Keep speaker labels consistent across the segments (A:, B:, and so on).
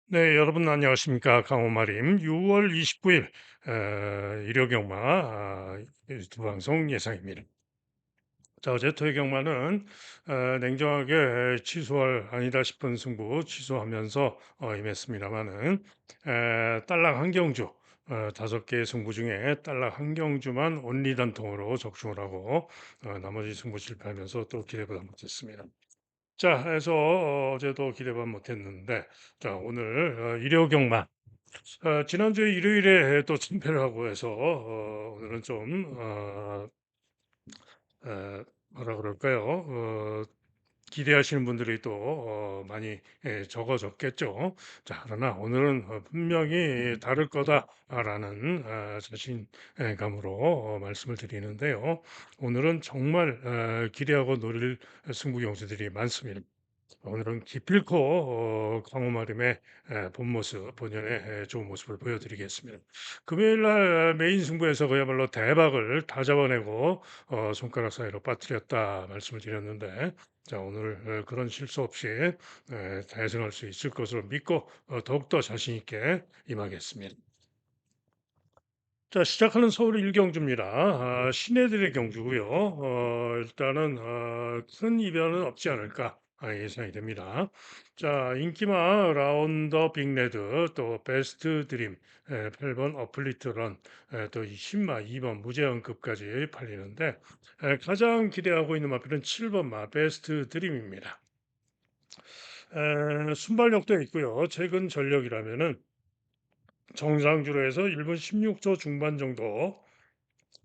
A: 네, 여러분 안녕하십니까? 강호마림 6월 29일 일요 경마 유튜브 방송 예상입니다. 자, 어제 토요 경마는 냉정하게 취소할 아니다 싶은 승부 취소하면서 임했습니다만은 딸락 한 경주 5개의 승부 중에 딸락 한 경주만 온리단통으로 적중을 하고 나머지 승부 실패하면서 또 기대보다 못했습니다. 자, 해서 어제도 기대만 못했는데, 자, 오늘 일요 경마. 지난주에 일요일에 또 참패를 하고 해서 오늘은 좀 뭐라 그럴까요? 기대하시는 분들이 또 많이 적어졌겠죠. 자, 그러나 오늘은 분명히 다를 거다라는 자신감으로 말씀을 드리는데요. 오늘은 정말 기대하고 노릴 승부 경주들이 많습니다. 오늘은 기필코 광호마림의 본 모습, 본연의 좋은 모습을 보여드리겠습니다. 금요일 날 메인 승부에서 그야말로 대박을 다 잡아내고 손가락 사이로 빠뜨렸다 말씀을 드렸는데, 자, 오늘 그런 실수 없이 대승할 수 있을 것으로 믿고 더욱더 자신 있게 임하겠습니다. 자, 시작하는 서울 일경주입니다. 신예들의 경주고요. 일단은 큰 이변은 없지 않을까 예상이 됩니다. 자, 인기마 라운더 빅레드, 또 베스트 드림, 8번 어플리트런, 또 신마 2번 무제한급까지 팔리는데 가장 기대하고 있는 마필은 7번 마 베스트 드림입니다. 순발력도 있고요. 최근 전력이라면은 정상주로 해서 1분 16초 중반 정도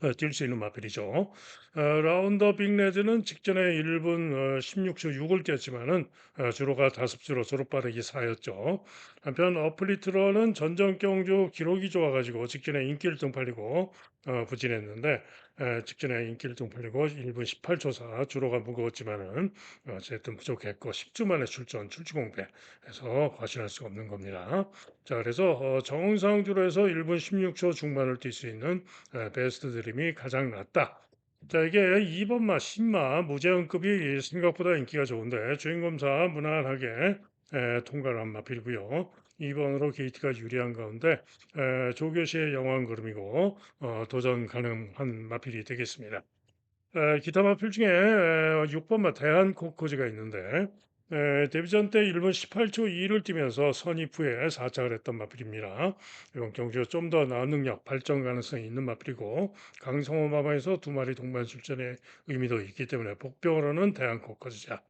A: 뛸 수 있는 마필이죠. 라운더 빅레드는 직전에 1분 16초 6을 뛰었지만은 주로가 다습주로 주로 빠르기 4였죠. 한편 어플리트러는 전전 경주 기록이 좋아가지고 직전에 인기 1등 팔리고 부진했는데 직전에 인기 1등 팔리고 1분 18초 4 주로가 무거웠지만은 어쨌든 부족했고 10주 만에 출주공배해서 과신할 수가 없는 겁니다. 자, 그래서 정상주로 해서 1분 16초 중반을 뛸 수 있는 베스트 드림이 가장 낫다. 자, 이게 2번마, 신마, 무제한급이 생각보다 인기가 좋은데 주행검사 무난하게 통과를 한 마필이고요. 2번으로 게이트가 유리한 가운데 조교시의 영왕 걸음이고 도전 가능한 마필이 되겠습니다. 기타 마필 중에 6번마 대한코코즈가 있는데 데뷔전 때 1분 18초 2를 뛰면서 선입 후에 4착을 했던 마필입니다. 이번 경주가 좀 더 나은 능력, 발전 가능성이 있는 마필이고 강성호 마마에서 두 마리 동반 출전의 의미도 있기 때문에 복병으로는 대한코코즈자.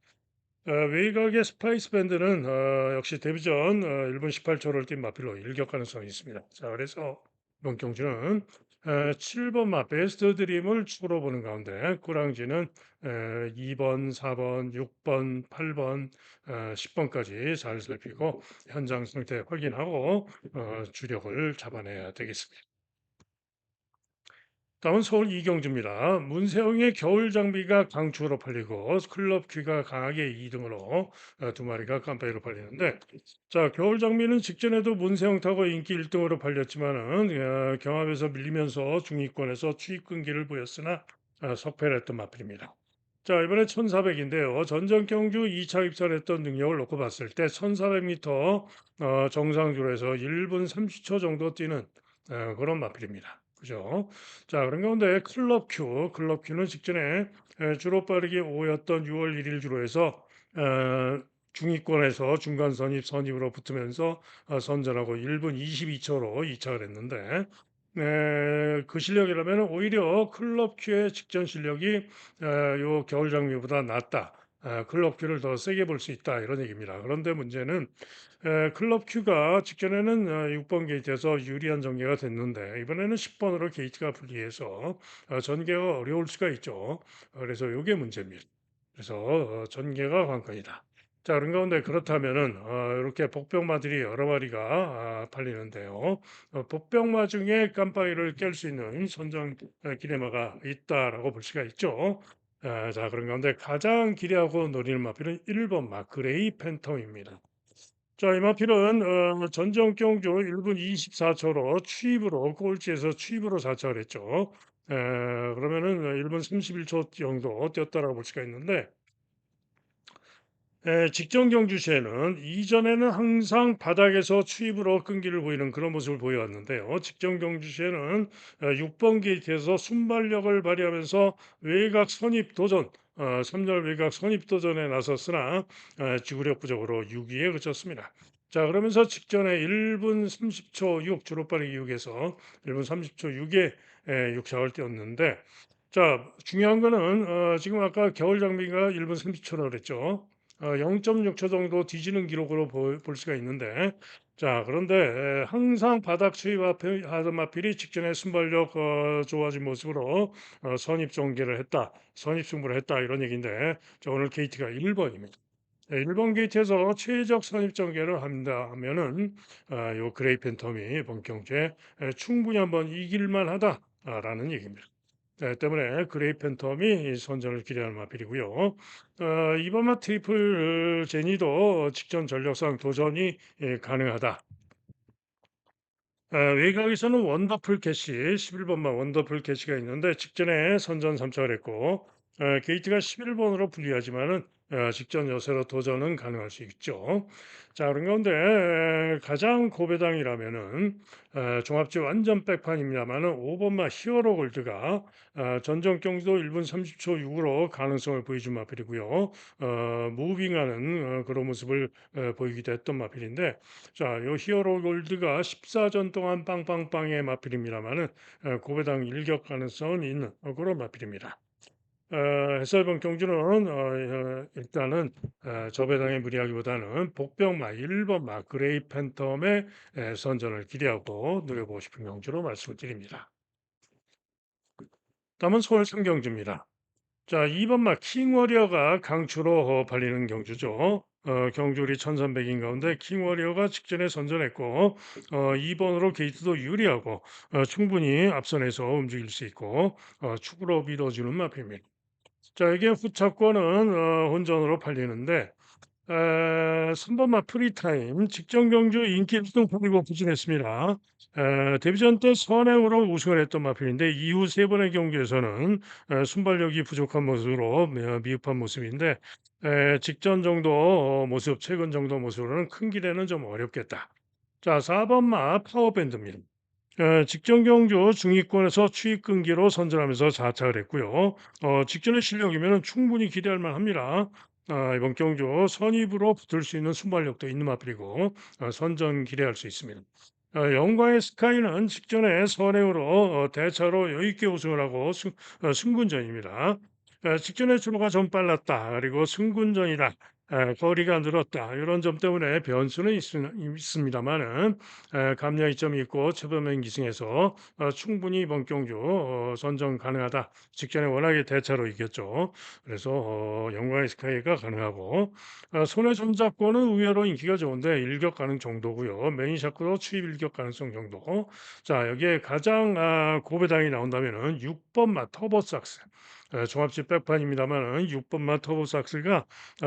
A: 외곽의 스파이스 밴드는 역시 데뷔전 1분 18초를 뛴 마필로 일격 가능성이 있습니다. 자, 그래서 이번 경주는 7번 마 베스트 드림을 추구로 보는 가운데 꾸랑지는 2번, 4번, 6번, 8번, 10번까지 잘 살피고 현장 상태 확인하고 주력을 잡아내야 되겠습니다. 다음은 서울 이경주입니다. 문세영의 겨울 장비가 강추로 팔리고 클럽 퀴가 강하게 2등으로 두 마리가 깜빡이로 팔리는데, 자, 겨울 장비는 직전에도 문세영 타고 인기 1등으로 팔렸지만은 경합에서 밀리면서 중위권에서 추입 끈기를 보였으나 석패를 했던 마필입니다. 자, 이번에 1400인데요. 전전 경주 2차 입찰했던 능력을 놓고 봤을 때 1400m 정상주로 해서 1분 30초 정도 뛰는 그런 마필입니다. 그죠? 자, 그런 가운데 클럽 큐는 직전에 주로 빠르게 5였던 6월 1일 주로 해서 중위권에서 중간 선입으로 붙으면서 선전하고 1분 22초로 이착을 했는데 그 실력이라면 오히려 클럽 큐의 직전 실력이 요 겨울 장미보다 낫다. 클럽 큐를 더 세게 볼 수 있다 이런 얘기입니다. 그런데 문제는 클럽 큐가 직전에는 6번 게이트에서 유리한 전개가 됐는데 이번에는 10번으로 게이트가 불리해서 전개가 어려울 수가 있죠. 그래서 이게 문제입니다. 그래서 전개가 관건이다. 자, 그런 가운데 그렇다면은 이렇게 복병마들이 여러 마리가 팔리는데요. 복병마 중에 깜빡이를 깰 수 있는 선정 기레마가 있다라고 볼 수가 있죠. 자, 그런 가운데 가장 기대하고 노리는 마필은 1번 마그레이 팬텀입니다. 자, 이 마필은 전정 경주 1분 24초로 추입으로 꼴찌에서 추입으로 4차를 했죠. 그러면은 1분 31초 정도 뛰었다라고 볼 수가 있는데 직전 경주 시에는 이전에는 항상 바닥에서 추입으로 끈기를 보이는 그런 모습을 보여왔는데요. 직전 경주 시에는 6번 게이트에서 순발력을 발휘하면서 외곽 선입 도전, 3열 외곽 선입 도전에 나섰으나 지구력 부족으로 6위에 그쳤습니다. 자, 그러면서 직전에 1분 30초 6 주로 빠르기 6에서 1분 30초 6에 6착을 뛰었는데, 자, 중요한 거는 지금 아까 겨울 장비가 1분 30초라고 그랬죠. 0.6초 정도 뒤지는 기록으로 볼 수가 있는데, 자, 그런데 항상 바닥 추이 하던 마필이 직전에 순발력 좋아진 모습으로 선입 전개를 했다, 선입 승부를 했다 이런 얘기인데, 자, 오늘 게이트가 1번입니다. 1번 게이트에서 최적 선입 전개를 한다 하면은 요 그레이 팬텀이 이번 경기에 충분히 한번 이길만 하다라는 얘기입니다. 때문에 그레이 팬텀이 선전을 기대하는 마필이고요. 이번마 트리플 제니도 직전 전력상 도전이 가능하다. 외곽에서는 원더풀 캐시 11번마 원더풀 캐시가 있는데 직전에 선전 3착을 했고 게이트가 11번으로 불리하지만은 직전 여세로 도전은 가능할 수 있죠. 자, 그런 가운데 가장 고배당이라면은 종합지 완전 백판입니다만은 5번마 히어로 골드가 전전 경기도 1분 30초 6으로 가능성을 보여준 마필이고요. 무빙하는 그런 모습을 보이기도 했던 마필인데, 자, 요 히어로 골드가 14전 동안 빵빵빵의 마필입니다만은 고배당 일격 가능성은 있는 그런 마필입니다. 해설본 경주는 일단은 저배당에 무리하기보다는 복병마 1번마 그레이 팬텀의 선전을 기대하고 누려보고 싶은 경주로 말씀을 드립니다. 다음은 서울 삼경주입니다. 자, 2번마 킹워리어가 강추로 팔리는 경주죠. 경주리 1300인 가운데 킹워리어가 직전에 선전했고 2번으로 게이트도 유리하고 충분히 앞선에서 움직일 수 있고 축으로 밀어주는 마표입니다. 자, 이게 후차권은 혼전으로 팔리는데 3번마 프리타임 직전 경주 인기 1등 풀리고 부진했습니다. 데뷔전 때 선행으로 우승을 했던 마필인데 이후 세 번의 경기에서는 순발력이 부족한 모습으로 미흡한 모습인데 직전 정도 모습, 최근 정도 모습으로는 큰 기대는 좀 어렵겠다. 자, 4번마 파워밴드입니다. 직전 경주 중위권에서 추익 끈기로 선전하면서 자착을 했고요. 직전의 실력이면 충분히 기대할 만합니다. 이번 경주 선입으로 붙을 수 있는 순발력도 있는 마필이고 선전 기대할 수 있습니다. 영광의 스카이는 직전에 선행으로 대차로 여유 있게 우승을 하고 승군전입니다. 직전에 출루가 좀 빨랐다. 그리고 승군전이다. 거리가 늘었다. 이런 점 때문에 변수는 있습니다만은 감량 이점이 있고 최범행 기승에서 충분히 이번 경주 선정 가능하다. 직전에 워낙에 대차로 이겼죠. 그래서 영광의 스카이가 가능하고 손에 손잡고는 의외로 인기가 좋은데 일격 가능 정도고요. 메인샤크도 추입 일격 가능성 정도. 자, 여기에 가장 고배당이 나온다면은 6번마 터보삭스. 종합집 백판입니다만은 6번마 터보삭스가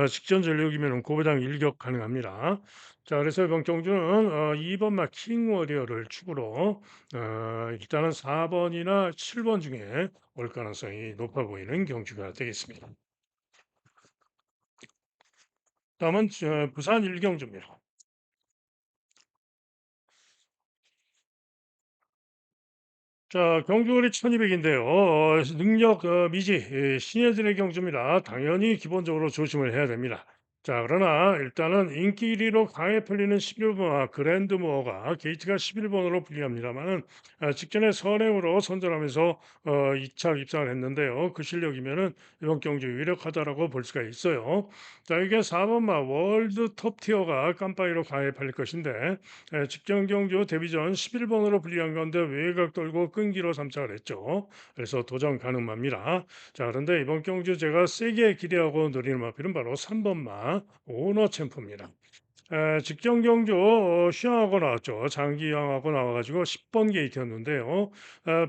A: 직전 전력이면 고배당 일격 가능합니다. 자, 그래서 이번 경주는 2번마 킹워리어를 축으로 일단은 4번이나 7번 중에 올 가능성이 높아 보이는 경주가 되겠습니다. 다음은 부산 일경주입니다. 자, 경주거리 1200인데요. 능력 미지 신예들의 경주입니다. 당연히 기본적으로 조심을 해야 됩니다. 자, 그러나 일단은 인기 1위로 강해 풀리는 11번 그랜드모어가 게이트가 11번으로 불리합니다만은 직전에 선행으로 선전하면서 2착 입상을 했는데요. 그 실력이면은 이번 경주 유력하다라고 볼 수가 있어요. 자, 이게 4번마 월드 톱티어가 깜빡이로 강해 팔릴 것인데 직전 경주 데뷔전 11번으로 불리한 가운데 외곽 돌고 끈기로 3착을 했죠. 그래서 도전 가능합니다. 자, 그런데 이번 경주 제가 세게 기대하고 노리는 마필은 바로 3번마 오너 챔프입니다. 직전 경주 시황하고 나왔죠. 장기항하고 나와 가지고 10번 게이트였는데요.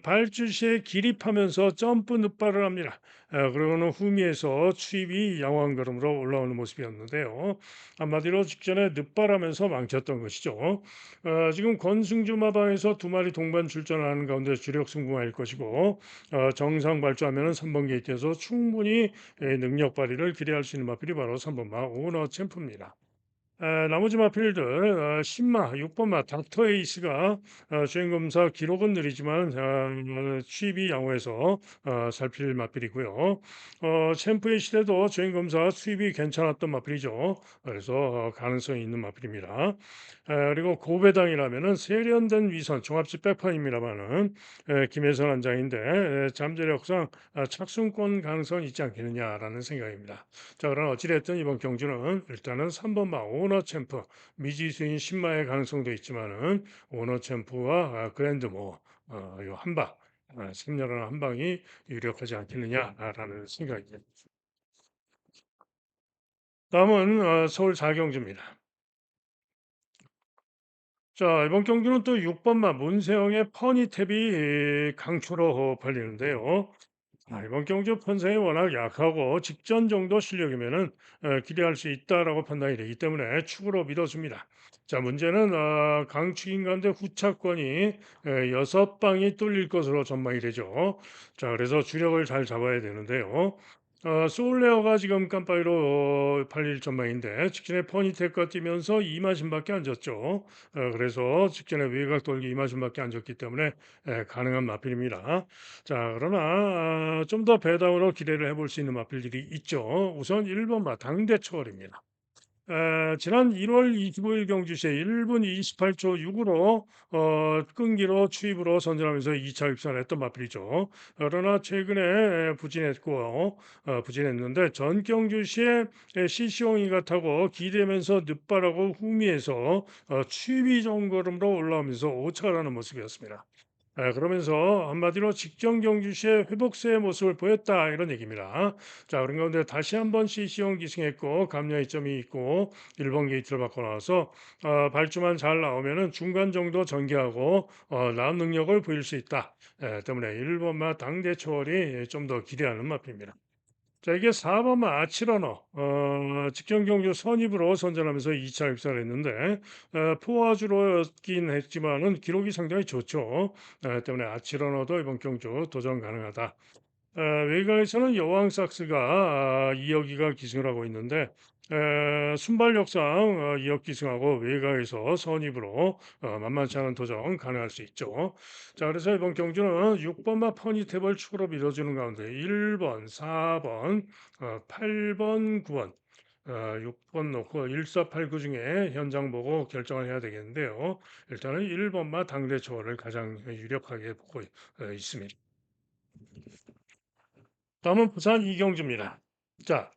A: 발주 시에 기립하면서 점프 늪발을 합니다. 그러고는 후미에서 추입이 양호한 걸음으로 올라오는 모습이었는데요. 한마디로 직전에 늪발하면서 망쳤던 것이죠. 지금 권승주 마방에서 두 마리 동반 출전하는 가운데 주력 승부할 것이고 정상 발주하면은 3번 게이트에서 충분히 능력 발휘를 기대할 수 있는 마필이 바로 3번마 오너 챔프입니다. 나머지 마필들 신마 6 번마 닥터 에이스가 주행검사 기록은 느리지만 수입이 양호해서 살필 마필이고요. 챔프의 시대도 주행검사 수입이 괜찮았던 마필이죠. 그래서 가능성이 있는 마필입니다. 그리고 고배당이라면은 세련된 위선 종합집 백판입니다마는 김혜선 원장인데 잠재력상 착순권 가능성이 있지 않겠느냐라는 생각입니다. 자, 그러나 어찌됐든 이번 경주는 일단은 3 번마 오너 챔프 미지수인 신마의 가능성도 있지만은 오너 챔프와 그랜드모 요 한 방, 승려라는 한 방이 유력하지 않겠느냐라는 생각입니다. 다음은 서울 4경주입니다. 자, 이번 경기는 또 6 번마 문세영의 퍼니탭이 강추로 벌리는데요. 이번 경주 편성이 워낙 약하고 직전 정도 실력이면은 기대할 수 있다라고 판단이 되기 때문에 축으로 믿어줍니다. 자, 문제는 강축인 가운데 후차권이 6방이 뚫릴 것으로 전망이 되죠. 자, 그래서 주력을 잘 잡아야 되는데요. 소울레어가 지금 깜빡이로 팔릴 전망인데 직전에 퍼니텍과 뛰면서 이마신밖에 안 졌죠. 그래서 직전에 외곽 돌기 이마신밖에 안 졌기 때문에 가능한 마필입니다. 자, 그러나 좀 더 배당으로 기대를 해볼 수 있는 마필들이 있죠. 우선 1 번마 당대초월입니다. 지난 1월 25일 경주시에 1분 28초 6 으로 끈기로 추입으로 선전하면서 2차 입선을 했던 마필이죠. 그러나 최근에 부진했고 부진했는데 전 경주시에 CC홍이가 타고 기대면서 늦발하고 후미에서 추입이 좋은 걸음으로 올라오면서 오차가 나는 모습이었습니다. 그러면서 한마디로 직전 경주 시에 회복세의 모습을 보였다 이런 얘기입니다. 자, 그런 가운데 다시 한번 CC용 기승했고 감량 이점이 있고 1번 게이트를 받고 나와서 발주만 잘 나오면은 중간 정도 전개하고 나은 능력을 보일 수 있다. 때문에 1번마 당대 초월이 좀 더 기대하는 마표입니다. 자, 이게 4 번마 아치러너 직전 경주 선입으로 선전하면서 2차 입사를 했는데 포화주로였긴 했지만은 기록이 상당히 좋죠. 때문에 아치러너도 이번 경주 도전 가능하다. 외곽에서는 여왕 삭스가 2억 기가 기승을 하고 있는데 순발력상 2억 기승하고 외곽에서 선입으로 만만치 않은 도전 가능할 수 있죠. 자, 그래서 이번 경주는 6 번마 퍼니탭을 축으로 밀어주는 가운데 1 번, 4 번, 8 번, 9번 6번 놓고 1489 중에 현장 보고 결정을 해야 되겠는데요. 일단은 1 번마 당대 초월을 가장 유력하게 보고 있습니다. 다음은 부산 이경주입니다. 자,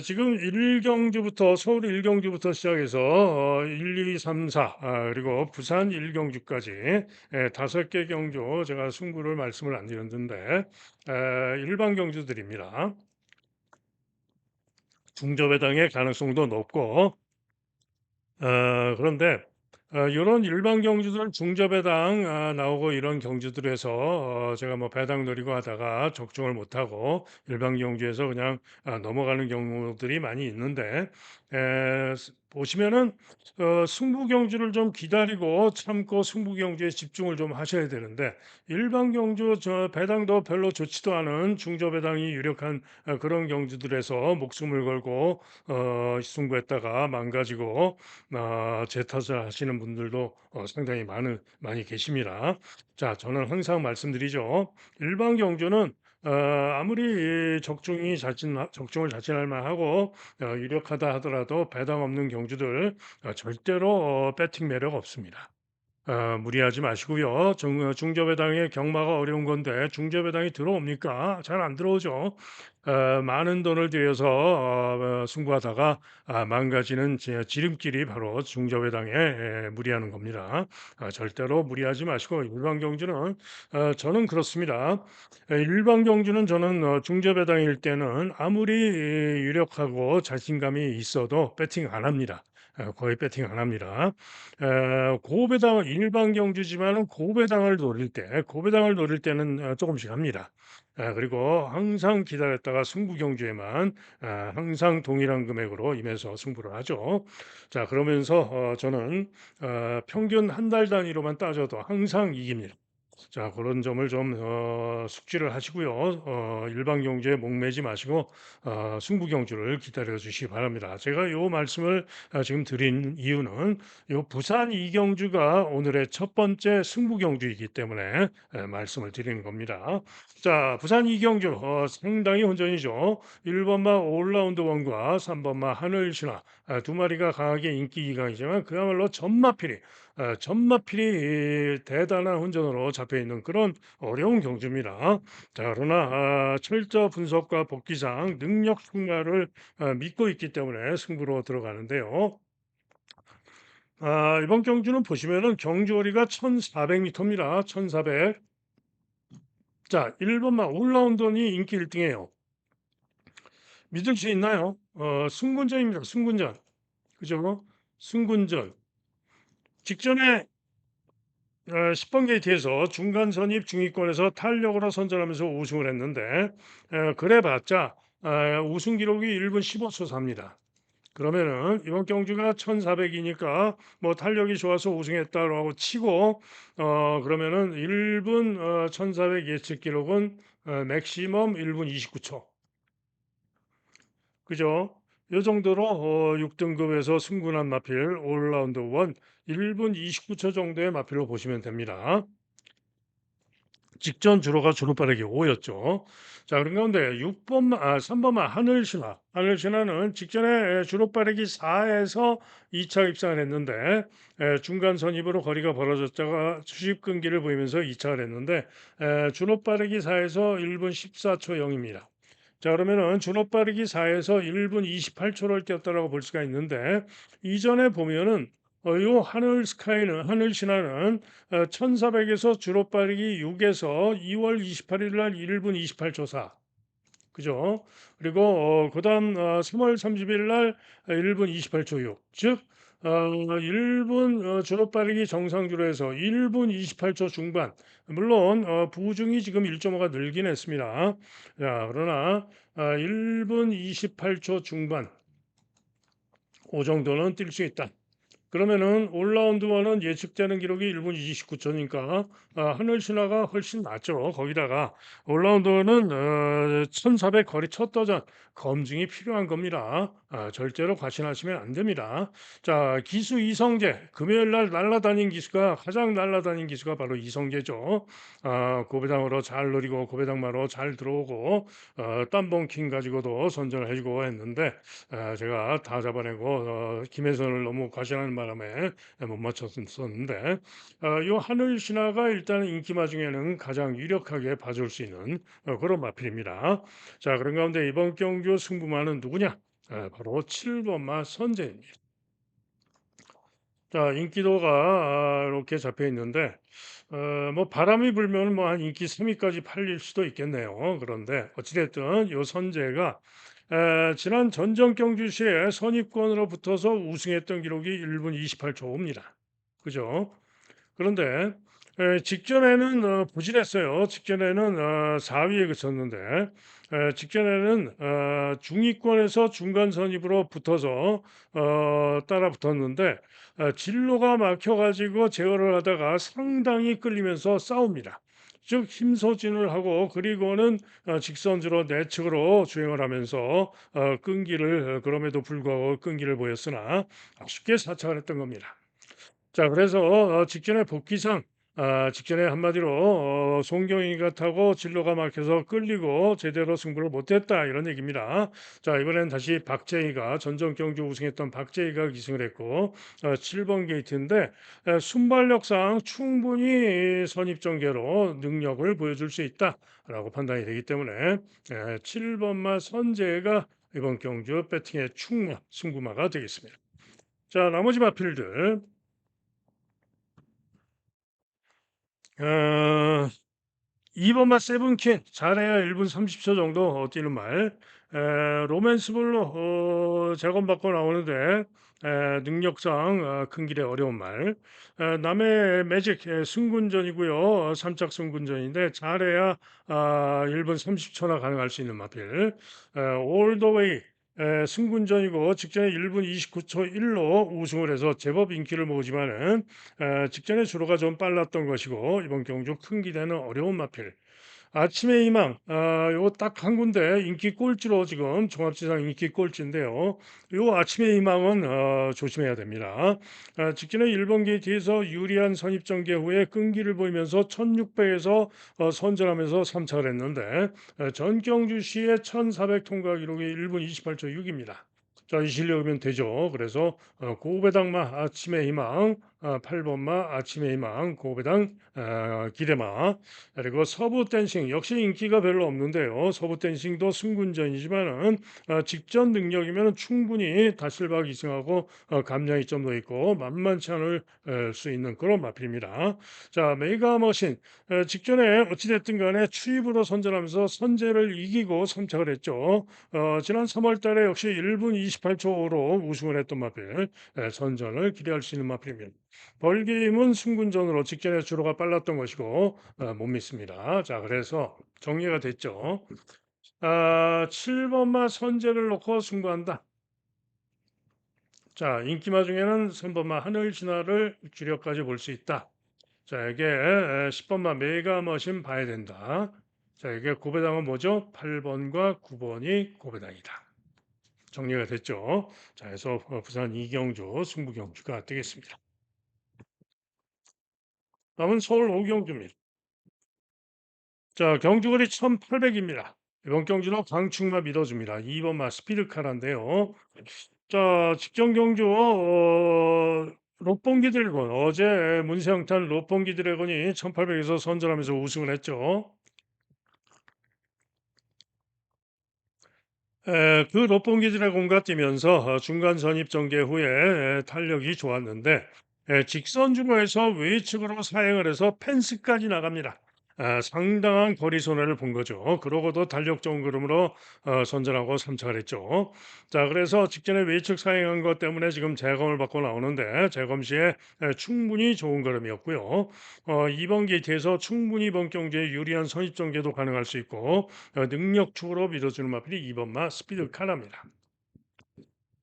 A: 지금 1경주부터 서울 1경주부터 시작해서 1, 2, 3, 4 그리고 부산 1경주까지 5개 경주 제가 승부를 말씀을 안 드렸는데 일반 경주들입니다. 중저배당의 가능성도 높고 그런데 요런 일반 경주들은 중저배당 나오고 이런 경주들에서 제가 뭐 배당 노리고 하다가 적중을 못하고 일반 경주에서 그냥 넘어가는 경우들이 많이 있는데 보시면은 승부 경주를 좀 기다리고 참고 승부 경주에 집중을 좀 하셔야 되는데 일반 경주 저 배당도 별로 좋지도 않은 중저배당이 유력한 그런 경주들에서 목숨을 걸고 승부했다가 망가지고 재타설 하시는 분들도 상당히 많이 계십니다. 자, 저는 항상 말씀드리죠. 일반 경주는 아무리 적중을 자진할 만하고 유력하다 하더라도 배당 없는 경주들 절대로 배팅 매력 없습니다. 무리하지 마시고요. 중저배당의 경마가 어려운 건데 중저배당이 들어옵니까? 잘 안 들어오죠. 많은 돈을 들여서 승부하다가 망가지는 지름길이 바로 중저배당에 무리하는 겁니다. 절대로 무리하지 마시고 일반 경주는 저는 그렇습니다. 일반 경주는 저는 중저배당일 때는 아무리 유력하고 자신감이 있어도 배팅 안 합니다. 거의 배팅 안 합니다. 고배당 일반 경주지만은 고배당을 노릴 때는 조금씩 합니다. 그리고 항상 기다렸다가 승부 경주에만 항상 동일한 금액으로 임해서 승부를 하죠. 자, 그러면서 저는 평균 한 달 단위로만 따져도 항상 이깁니다. 자, 그런 점을 좀 숙지를 하시고요. 일반 경주에 목매지 마시고 승부 경주를 기다려 주시기 바랍니다. 제가 요 말씀을 지금 드린 이유는 요 부산 이경주가 오늘의 첫 번째 승부 경주이기 때문에 말씀을 드리는 겁니다. 자, 부산 이경주 상당히 혼전이죠. 1번마 올라운드 원과 3번마 하늘신화 두 마리가 강하게 인기 기강이지만 그야말로 전마필이 대단한 혼전으로 잡혀 있는 그런 어려운 경주입니다. 자, 그러나 철저 분석과 복기상 능력 승마를 믿고 있기 때문에 승부로 들어가는데요. 이번 경주는 보시면은 경주거리가 1,400m입니다. 1,400. 자, 1번만 올라운더니 인기 1등이에요. 믿을 수 있나요? 승군전입니다. 승군전. 그죠? 승군전. 직전에 10번 게이트에서 중간 선입 중위권에서 탄력으로 선전하면서 우승을 했는데 그래봤자 우승 기록이 1분 15초 삽니다. 그러면은 이번 경주가 1,400이니까 뭐 탄력이 좋아서 우승했다라고 치고 그러면은 1분 1,400 예측 기록은 맥시멈 1분 29초. 그죠? 요 정도로 6등급에서 승군한 마필 올라운드 1 1분 29초 정도의 마필로 보시면 됩니다. 직전 주로가 주로 빠르기 5였죠. 자, 그런 가운데 3번만 하늘신화는 직전에 주로 빠르기 4에서 2차 입상을 했는데 중간 선입으로 거리가 벌어졌다가 수십 끈기를 보이면서 2차를 했는데 주로 빠르기 4에서 1분 14초 0입니다. 자, 그러면은 주로 빠르기 4에서 1분 28초를 뛰었다라고 볼 수가 있는데 이전에 보면은 요 하늘 신화는 1,400에서 주로 빠르기 6에서 2월 28일 날 1분 28초 4. 그죠? 그리고 그다음 3월 30일 날 1분 28초 6. 즉 1분 주로 빠르기 정상주로 해서 1분 28초 중반. 물론 부중이 지금 1.5가 늘긴 했습니다. 자, 그러나 1분 28초 중반. 그 정도는 뛸 수 있다. 그러면은 올라운드와는 예측되는 기록이 1분 29초니까 하늘 신화가 훨씬 낫죠. 거기다가 올라운드는 1,400 거리 첫 도전 검증이 필요한 겁니다. 절대로 과신하시면 안 됩니다. 자, 기수 이성재 금요일 날 날라다닌 기수가 가장 날라다닌 기수가 바로 이성재죠. 고배당으로 잘 노리고 고배당마로 잘 들어오고 땀봉킹 가지고도 선전을 해주고 했는데 제가 다 잡아내고 김혜선을 너무 과신하는 바람에 못 맞췄었는데 이 하늘 신화가 일단 인기마 중에는 가장 유력하게 봐줄 수 있는 그런 마필입니다. 자, 그런 가운데 이번 경주 승부마는 누구냐? 바로 7번마 선제입니다. 자, 인기도가 이렇게 잡혀 있는데 뭐 바람이 불면 뭐 한 인기 3위까지 팔릴 수도 있겠네요. 그런데 어찌됐든 요 선재가 지난 전정 경주시에 선입권으로 붙어서 우승했던 기록이 1분 28초 5입니다. 그죠? 그런데 직전에는 부진했어요. 직전에는 4위에 그쳤는데 직전에는 중위권에서 중간 선입으로 붙어서 따라 붙었는데 진로가 막혀가지고 제어를 하다가 상당히 끌리면서 싸웁니다. 즉 힘소진을 하고 그리고는 직선주로 내측으로 주행을 하면서 끈기를 그럼에도 불구하고 끈기를 보였으나 쉽게 사착을 했던 겁니다. 자, 그래서 직전에 복귀상 직전에 한마디로 "송경이가 타고 진로가 막혀서 끌리고 제대로 승부를 못했다." 이런 얘기입니다. 자, 이번엔 다시 박재희가 전적 경주 우승했던 박재희가 기승을 했고 7번 게이트인데 순발력상 충분히 선입전개로 능력을 보여줄 수 있다라고 판단이 되기 때문에 7 번마 선재가 이번 경주 배팅의 충마 승부마가 되겠습니다. 자, 나머지 마필들 어 2 번마 세븐퀸 잘해야 1분 30초 정도 뛰는 말. 로맨스블루 재검받고 나오는데 능력상 큰 길에 어려운 말. 남해 매직 승군전이고요. 3짝 승군전인데 잘해야 1분 30 초나 가능할 수 있는 마필. 올 더 웨이 승군전이고 직전에 1분 29초 1로 우승을 해서 제법 인기를 모으지만은 직전에 주로가 좀 빨랐던 것이고 이번 경주 큰 기대는 어려운 마필. 아침의 희망 요거 딱 한 군데 인기 꼴찌로 지금 종합지상 인기 꼴찌인데요. 요 아침의 희망은 조심해야 됩니다. 직전에 1번 게이트에서 유리한 선입전개 후에 끈기를 보이면서 1600 에서 선전하면서 3착을 했는데 전 경주시의 1400 통과 기록이 1분 28초 6 입니다. 자, 이 실력이면 되죠. 그래서 고배당마 아침의 희망 8 번마 아침의 희망 고배당 기대마 그리고 서부 댄싱 역시 인기가 별로 없는데요. 서부 댄싱도 승군전이지만은 직전 능력이면 충분히 다실바 기승하고 감량이 좀 더 있고 만만치 않을 수 있는 그런 마필입니다. 자, 메가머신 직전에 어찌 됐든 간에 추입으로 선전하면서 선제를 이기고 선착을 했죠. 지난 3월 달에 역시 1분 28초 5로 우승을 했던 마필 선전을 기대할 수 있는 마필입니다. 벌기임은 승군전으로 직전에 주로가 빨랐던 것이고 못 믿습니다. 자, 그래서 정리가 됐죠. 7 번마 선제를 놓고 승부한다. 자, 인기마 중에는 3 번마 하늘진화를 주력까지 볼 수 있다. 자, 이게 10 번마 메가머신 봐야 된다. 자, 이게 고배당은 뭐죠? 8 번과 9 번이 고배당이다. 정리가 됐죠. 자, 그래서 부산 이경주 승부 경주가 되겠습니다. 다음은 서울 오경주입니다. 자, 경주거리 1800입니다. 이번 경주는 강축마 밀어줍니다. 2 번마 스피드카라인데요. 자, 직전 경주 롯봉기 드래곤 어제 문세영탄 롯봉기 드래곤이 1800에서 선전하면서 우승을 했죠. 그 롯봉기 드래곤과 뛰면서 중간 선입 전개 후에 탄력이 좋았는데 직선 주로에서 외측으로 사행을 해서 펜스까지 나갑니다. 상당한 거리 손해를 본 거죠. 그러고도 달력 좋은 그림으로 선전하고 삼착을 했죠. 자, 그래서 직전에 외측 사행한 것 때문에 지금 재검을 받고 나오는데 재검 시에 충분히 좋은 걸음이었고요. 이번 게이트에서 충분히 이번 경기에 유리한 선입 전개도 가능할 수 있고 능력축으로 밀어주는 마필이 2 번마 스피드카라입니다.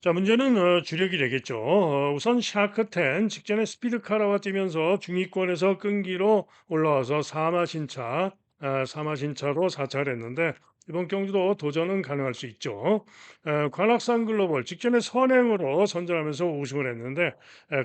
A: 자, 문제는 주력이 되겠죠. 우선 샤크10 직전에 스피드카라와 뛰면서 중위권에서 끈기로 올라와서 사마신차, 사마신차로 사차를 했는데 이번 경기도 도전은 가능할 수 있죠. 관악산 글로벌 직전에 선행으로 선전하면서 우승을 했는데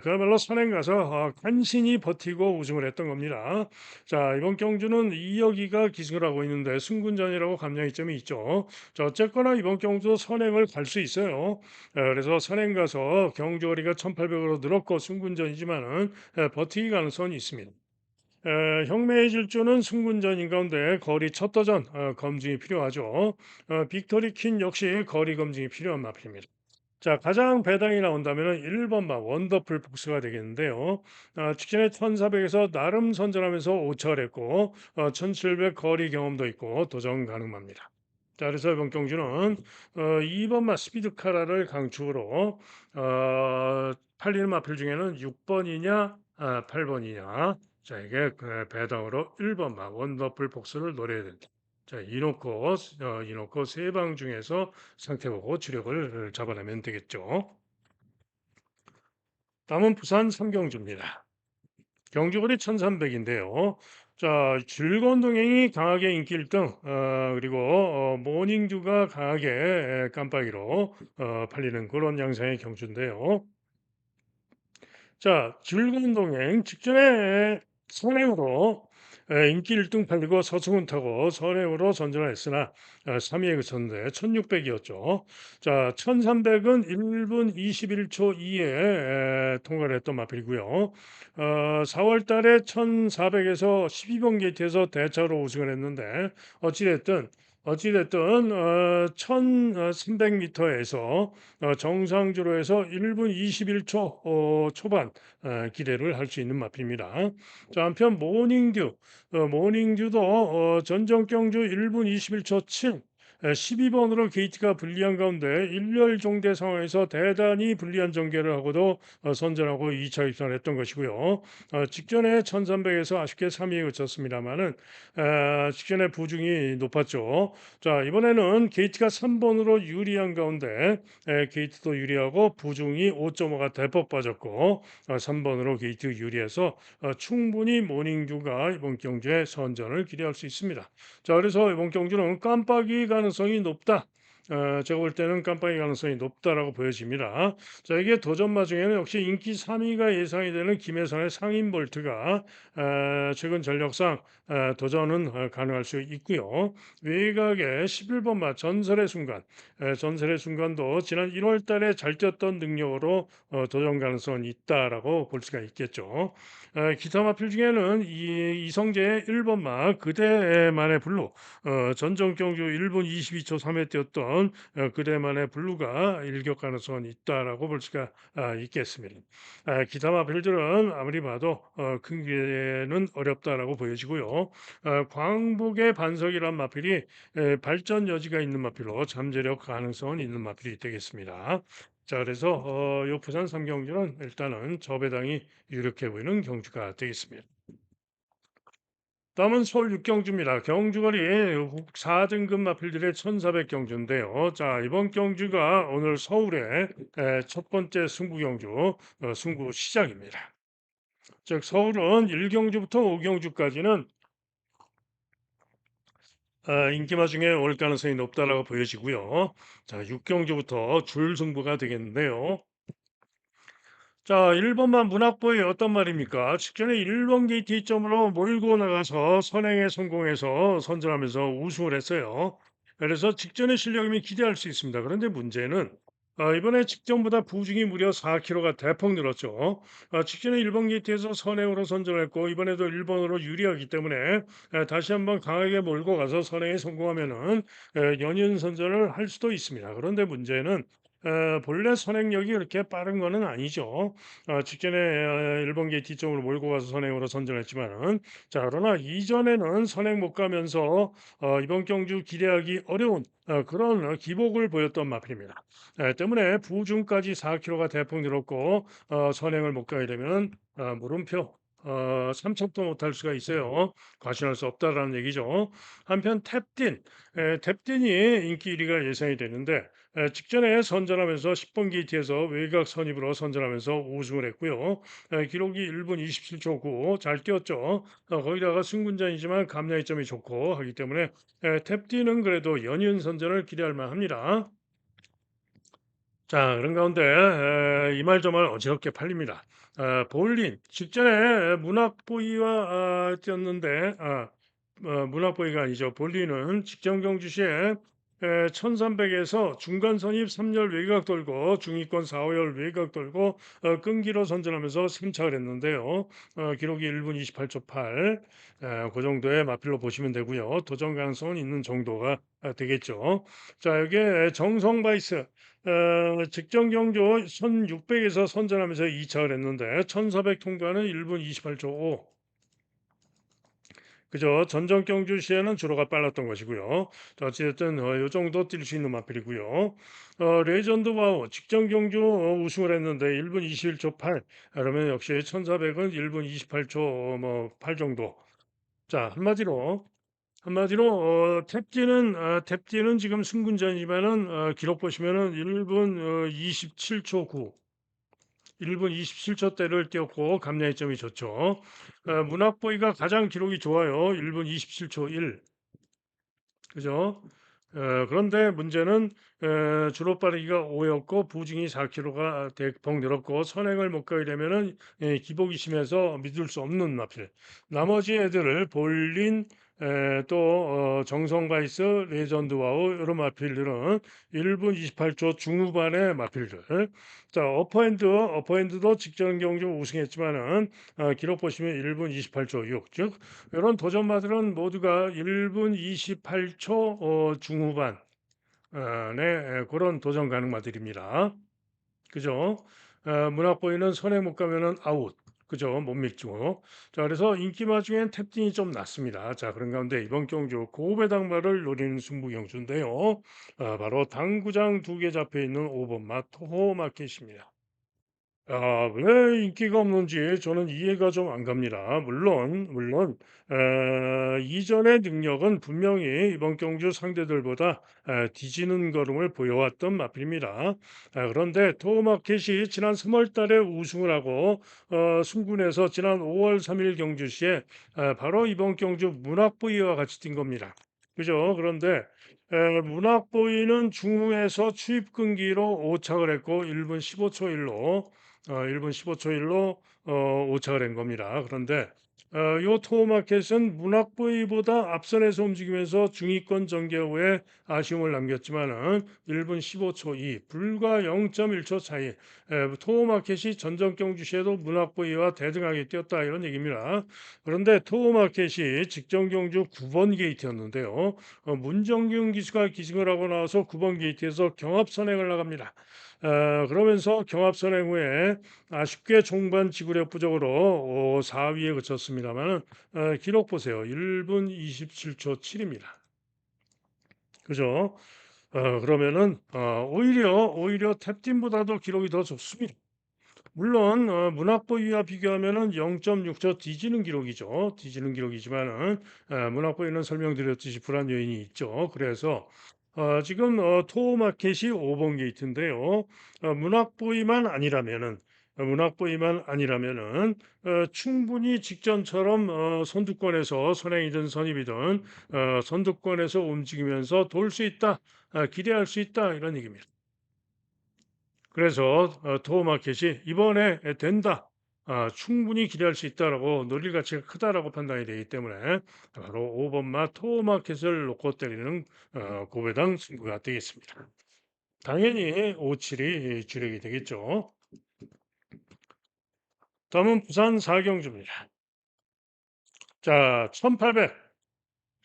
A: 그야말로 선행 가서 간신히 버티고 우승을 했던 겁니다. 자, 이번 경주는 이여기가 기승을 하고 있는데 승군전이라고 감량이점이 있죠. 자, 어쨌거나 이번 경주도 선행을 갈 수 있어요. 그래서 선행 가서 경주거리가 1800으로 늘었고 승군전이지만은 버티기 가능성이 있습니다. 형매의 질주는 승군전인 가운데 거리 첫 도전 검증이 필요하죠. 빅토리 퀸 역시 거리 검증이 필요한 마필입니다. 자, 가장 배당이 나온다면은 1 번마 원더풀 복스가 되겠는데요. 직전에 1400에서 나름 선전하면서 오차를 했고 1700 거리 경험도 있고 도전 가능합니다. 자, 그래서 이번 경주는 2 번마 스피드카라를 강축으로 팔리는 마필 중에는 6 번이냐 8 번이냐 자, 이게 배당으로 1 번마 원더풀 복스를 노려야 된다. 자, 이놓고 세 방 중에서 상태 보고 주력을 잡아내면 되겠죠. 다음은 부산 삼경주입니다. 경주거리 1300인데요. 자, 즐거운 동행이 강하게 인기 1등, 그리고 모닝듀가 강하게 깜빡이로 팔리는 그런 양상의 경주인데요. 자, 즐거운 동행 직전에 선행으로 인기 1등 팔리고 서승훈 타고 선행으로 전전을 했으나 3위에 그쳤는데 1600이었죠. 자, 1300은 1분 21초 2에 통과를 했던 마필이고요. 4월 달에 1400에서 12번 게이트에서 대차로 우승을 했는데 어찌됐든 어찌됐든 1300m에서 정상주로 해서 1분 21초 초반 기대를 할 수 있는 마필입니다. 자, 한편 모닝듀도 전정경주 1분 21초 7 12번으로 게이트가 불리한 가운데 일렬 종대 상황에서 대단히 불리한 전개를 하고도 선전하고 2차 입상을 했던 것이고요. 직전에 1300에서 아쉽게 3위에 그쳤습니다만은 직전에 부중이 높았죠. 자, 이번에는 게이트가 3번으로 유리한 가운데 게이트도 유리하고 부중이 5.5가 대폭 빠졌고 3번으로 게이트 유리해서 충분히 모닝듀가 이번 경주에 선전을 기대할 수 있습니다. 자, 그래서 이번 경주는 깜빡이 가능성이 높다. 제가 볼 때는 깜빡이 가능성이 높다라고 보여집니다. 자, 이게 도전마 중에는 역시 인기 3위가 예상이 되는 김혜선의 상인 볼트가 최근 전력상 도전은 가능할 수 있고요. 외곽의 11번마 전설의 순간도 지난 1월 달에 잘 뛰었던 능력으로 도전 가능성은 있다라고 볼 수가 있겠죠. 기타 마필 중에는 이성재의 1번마 그대만의 블루, 전정경주 1분 22초 3회 뛰었던 그대만의 블루가 일격 가능성은 있다라고 볼 수가 있겠습니다. 기타 마필들은 아무리 봐도 큰 기회는 어렵다라고 보여지고요. 광복의 반석이란 마필이 발전 여지가 있는 마필로 잠재력 가능성은 있는 마필이 되겠습니다. 자, 그래서 요 부산 3경주는 일단은 저배당이 유력해 보이는 경주가 되겠습니다. 다음은 서울 6경주입니다. 경주거리 4등급 마필들의 1400 경주인데요. 자, 이번 경주가 오늘 서울의 첫 번째 승부 경주, 승부 시작입니다. 즉, 서울은 1경주부터 5경주까지는 인기마 중에 올 가능성이 높다라고 보여지고요. 자, 6경주부터 줄 승부가 되겠는데요. 자, 1번만 문학보이 어떤 말입니까? 직전에 1번 게이트 이점으로 몰고 나가서 선행에 성공해서 선전하면서 우승을 했어요. 그래서 직전의 실력이면 기대할 수 있습니다. 그런데 문제는 이번에 직전보다 부중이 무려 4kg가 대폭 늘었죠. 직전에 1번 게이트에서 선행으로 선전했고 이번에도 1번으로 유리하기 때문에 다시 한번 강하게 몰고 가서 선행에 성공하면은 연이은 선전을 할 수도 있습니다. 그런데 문제는 본래 선행력이 그렇게 빠른 거는 아니죠. 직전에 일본 게이트 쪽으로 몰고 가서 선행으로 선전했지만은 자, 그러나 이전에는 선행 못 가면서 이번 경주 기대하기 어려운 그런 기복을 보였던 마필입니다. 때문에 부중까지 4kg가 대폭 늘었고 선행을 못 가게 되면 물음표 3척도 못할 수가 있어요. 과신할 수 없다라는 얘기죠. 한편 탭딘이 인기 1위가 예상이 되는데 직전에 선전하면서 10번 게이트에서 외곽 선입으로 선전하면서 우승을 했고요. 기록이 1분 27초 9, 잘 뛰었죠. 거기다가 승군전이지만 감량이점이 좋고 하기 때문에 탭디는 그래도 연이은 선전을 기대할 만합니다. 자, 그런 가운데 이 말 저 말 어지럽게 팔립니다. 볼린 직전에 문학보이와 뛰었는데 문학보이가 아니죠. 볼린은 직전 경주 시에 1300에서 중간 선입 3열 외곽 돌고 중위권 4, 5열 외곽 돌고 끈기로 선전하면서 승차를 했는데요. 기록이 1분 28초 8. 그 정도의 마필로 보시면 되고요. 도전 가능성은 있는 정도가 되겠죠. 자, 여기에 정성바이스 직전 경주 1600에서 선전하면서 2차를 했는데 1400 통과는 1분 28초 5. 그죠? 전정 경주 시에는 주로가 빨랐던 것이고요. 자, 어찌됐든 이 정도 뛸 수 있는 마필이고요. 레전드 와우 직전 경주 우승을 했는데 1분 21초 8. 그러면 역시 1400은 1분 28초 뭐 8 정도. 자, 한마디로 탭지는 지금 승군전이지만은 기록 보시면은 1분 27초 9, 1분 27초대를 뛰었고 감량이점이 좋죠. 문학보이가 가장 기록이 좋아요. 1분 27초 1, 그죠? 그런데 문제는 주로 빠르기가 5 였고 부진이 4 킬로가 대폭 늘었고 선행을 못 가게 되면은 기복이 심해서 믿을 수 없는 마필. 나머지 애들을 볼린 또 정성바이스, 레전드 와우 이런 마필들은 1분 28초 중후반의 마필들. 자 어퍼핸드도 직전 경주 우승했지만은 기록 보시면 1분 28초 6. 즉 이런 도전마들은 모두가 1분 28초 중후반 네 그런 도전 가능마들입니다. 그죠? 문학보이는 선에 못 가면은 아웃. 그죠? 못 믿죠. 자 그래서 인기마 중엔 탭진이 좀 낮습니다. 자 그런 가운데 이번 경주 고배 당마를 노리는 승부 경주인데요. 바로 당구장 2개 잡혀 있는 5번 마 토호마켓입니다. 왜 인기가 없는지 저는 이해가 좀 안 갑니다. 물론 이전의 능력은 분명히 이번 경주 상대들보다 뒤지는 걸음을 보여왔던 마필입니다. 그런데 토마켓이 지난 3월 달에 우승을 하고 승군에서 지난 5월 3일 경주 시에 바로 이번 경주 문학부위와 같이 뛴 겁니다. 그죠? 그런데 문학부위는 중후에서 추입 끊기로 오착을 했고 1분 15초 1로 1분 15초 1로 오착을 한 겁니다. 그런데 요 토마켓은 문학부위보다 앞선에서 움직이면서 중위권 전개 후에 아쉬움을 남겼지만은 1분 15초 2 불과 0.1초 차이 토마켓이 전전 경주 시에도 문학부위와 대등하게 뛰었다 이런 얘기입니다. 그런데 토마켓이 직전 경주 9번 게이트였는데요. 문정균 기수가 기승을 하고 나와서 9번 게이트에서 경합 선행을 나갑니다. 그러면서 경합 선행 후에 아쉽게 종반 지구력 부족으로 4위에 그쳤습니다만은 기록 보세요. 1분 27초 7입니다. 그죠? 그러면은 오히려 탭틴보다도 기록이 더 좋습니다. 물론 문학보위와 비교하면은 0.6초 뒤지는 기록이죠. 뒤지는 기록이지만은 문학보위는 설명드렸듯이 불안 요인이 있죠. 그래서 지금 토마켓이 5번 게이트인데요. 문학보위만 아니라면은 충분히 직전처럼 선두권에서 선행이든 선입이든 선두권에서 움직이면서 돌 수 있다, 기대할 수 있다 이런 얘기입니다. 그래서 토마켓이 이번에 된다. 충분히 기대할 수 있다라고 논리 가치가 크다라고 판단이 되기 때문에 바로 5번마 토마켓을 놓고 때리는 고배당 승부가 되겠습니다. 당연히 57이 주력이 되겠죠. 다음은 부산 사경주입니다. 자, 1800.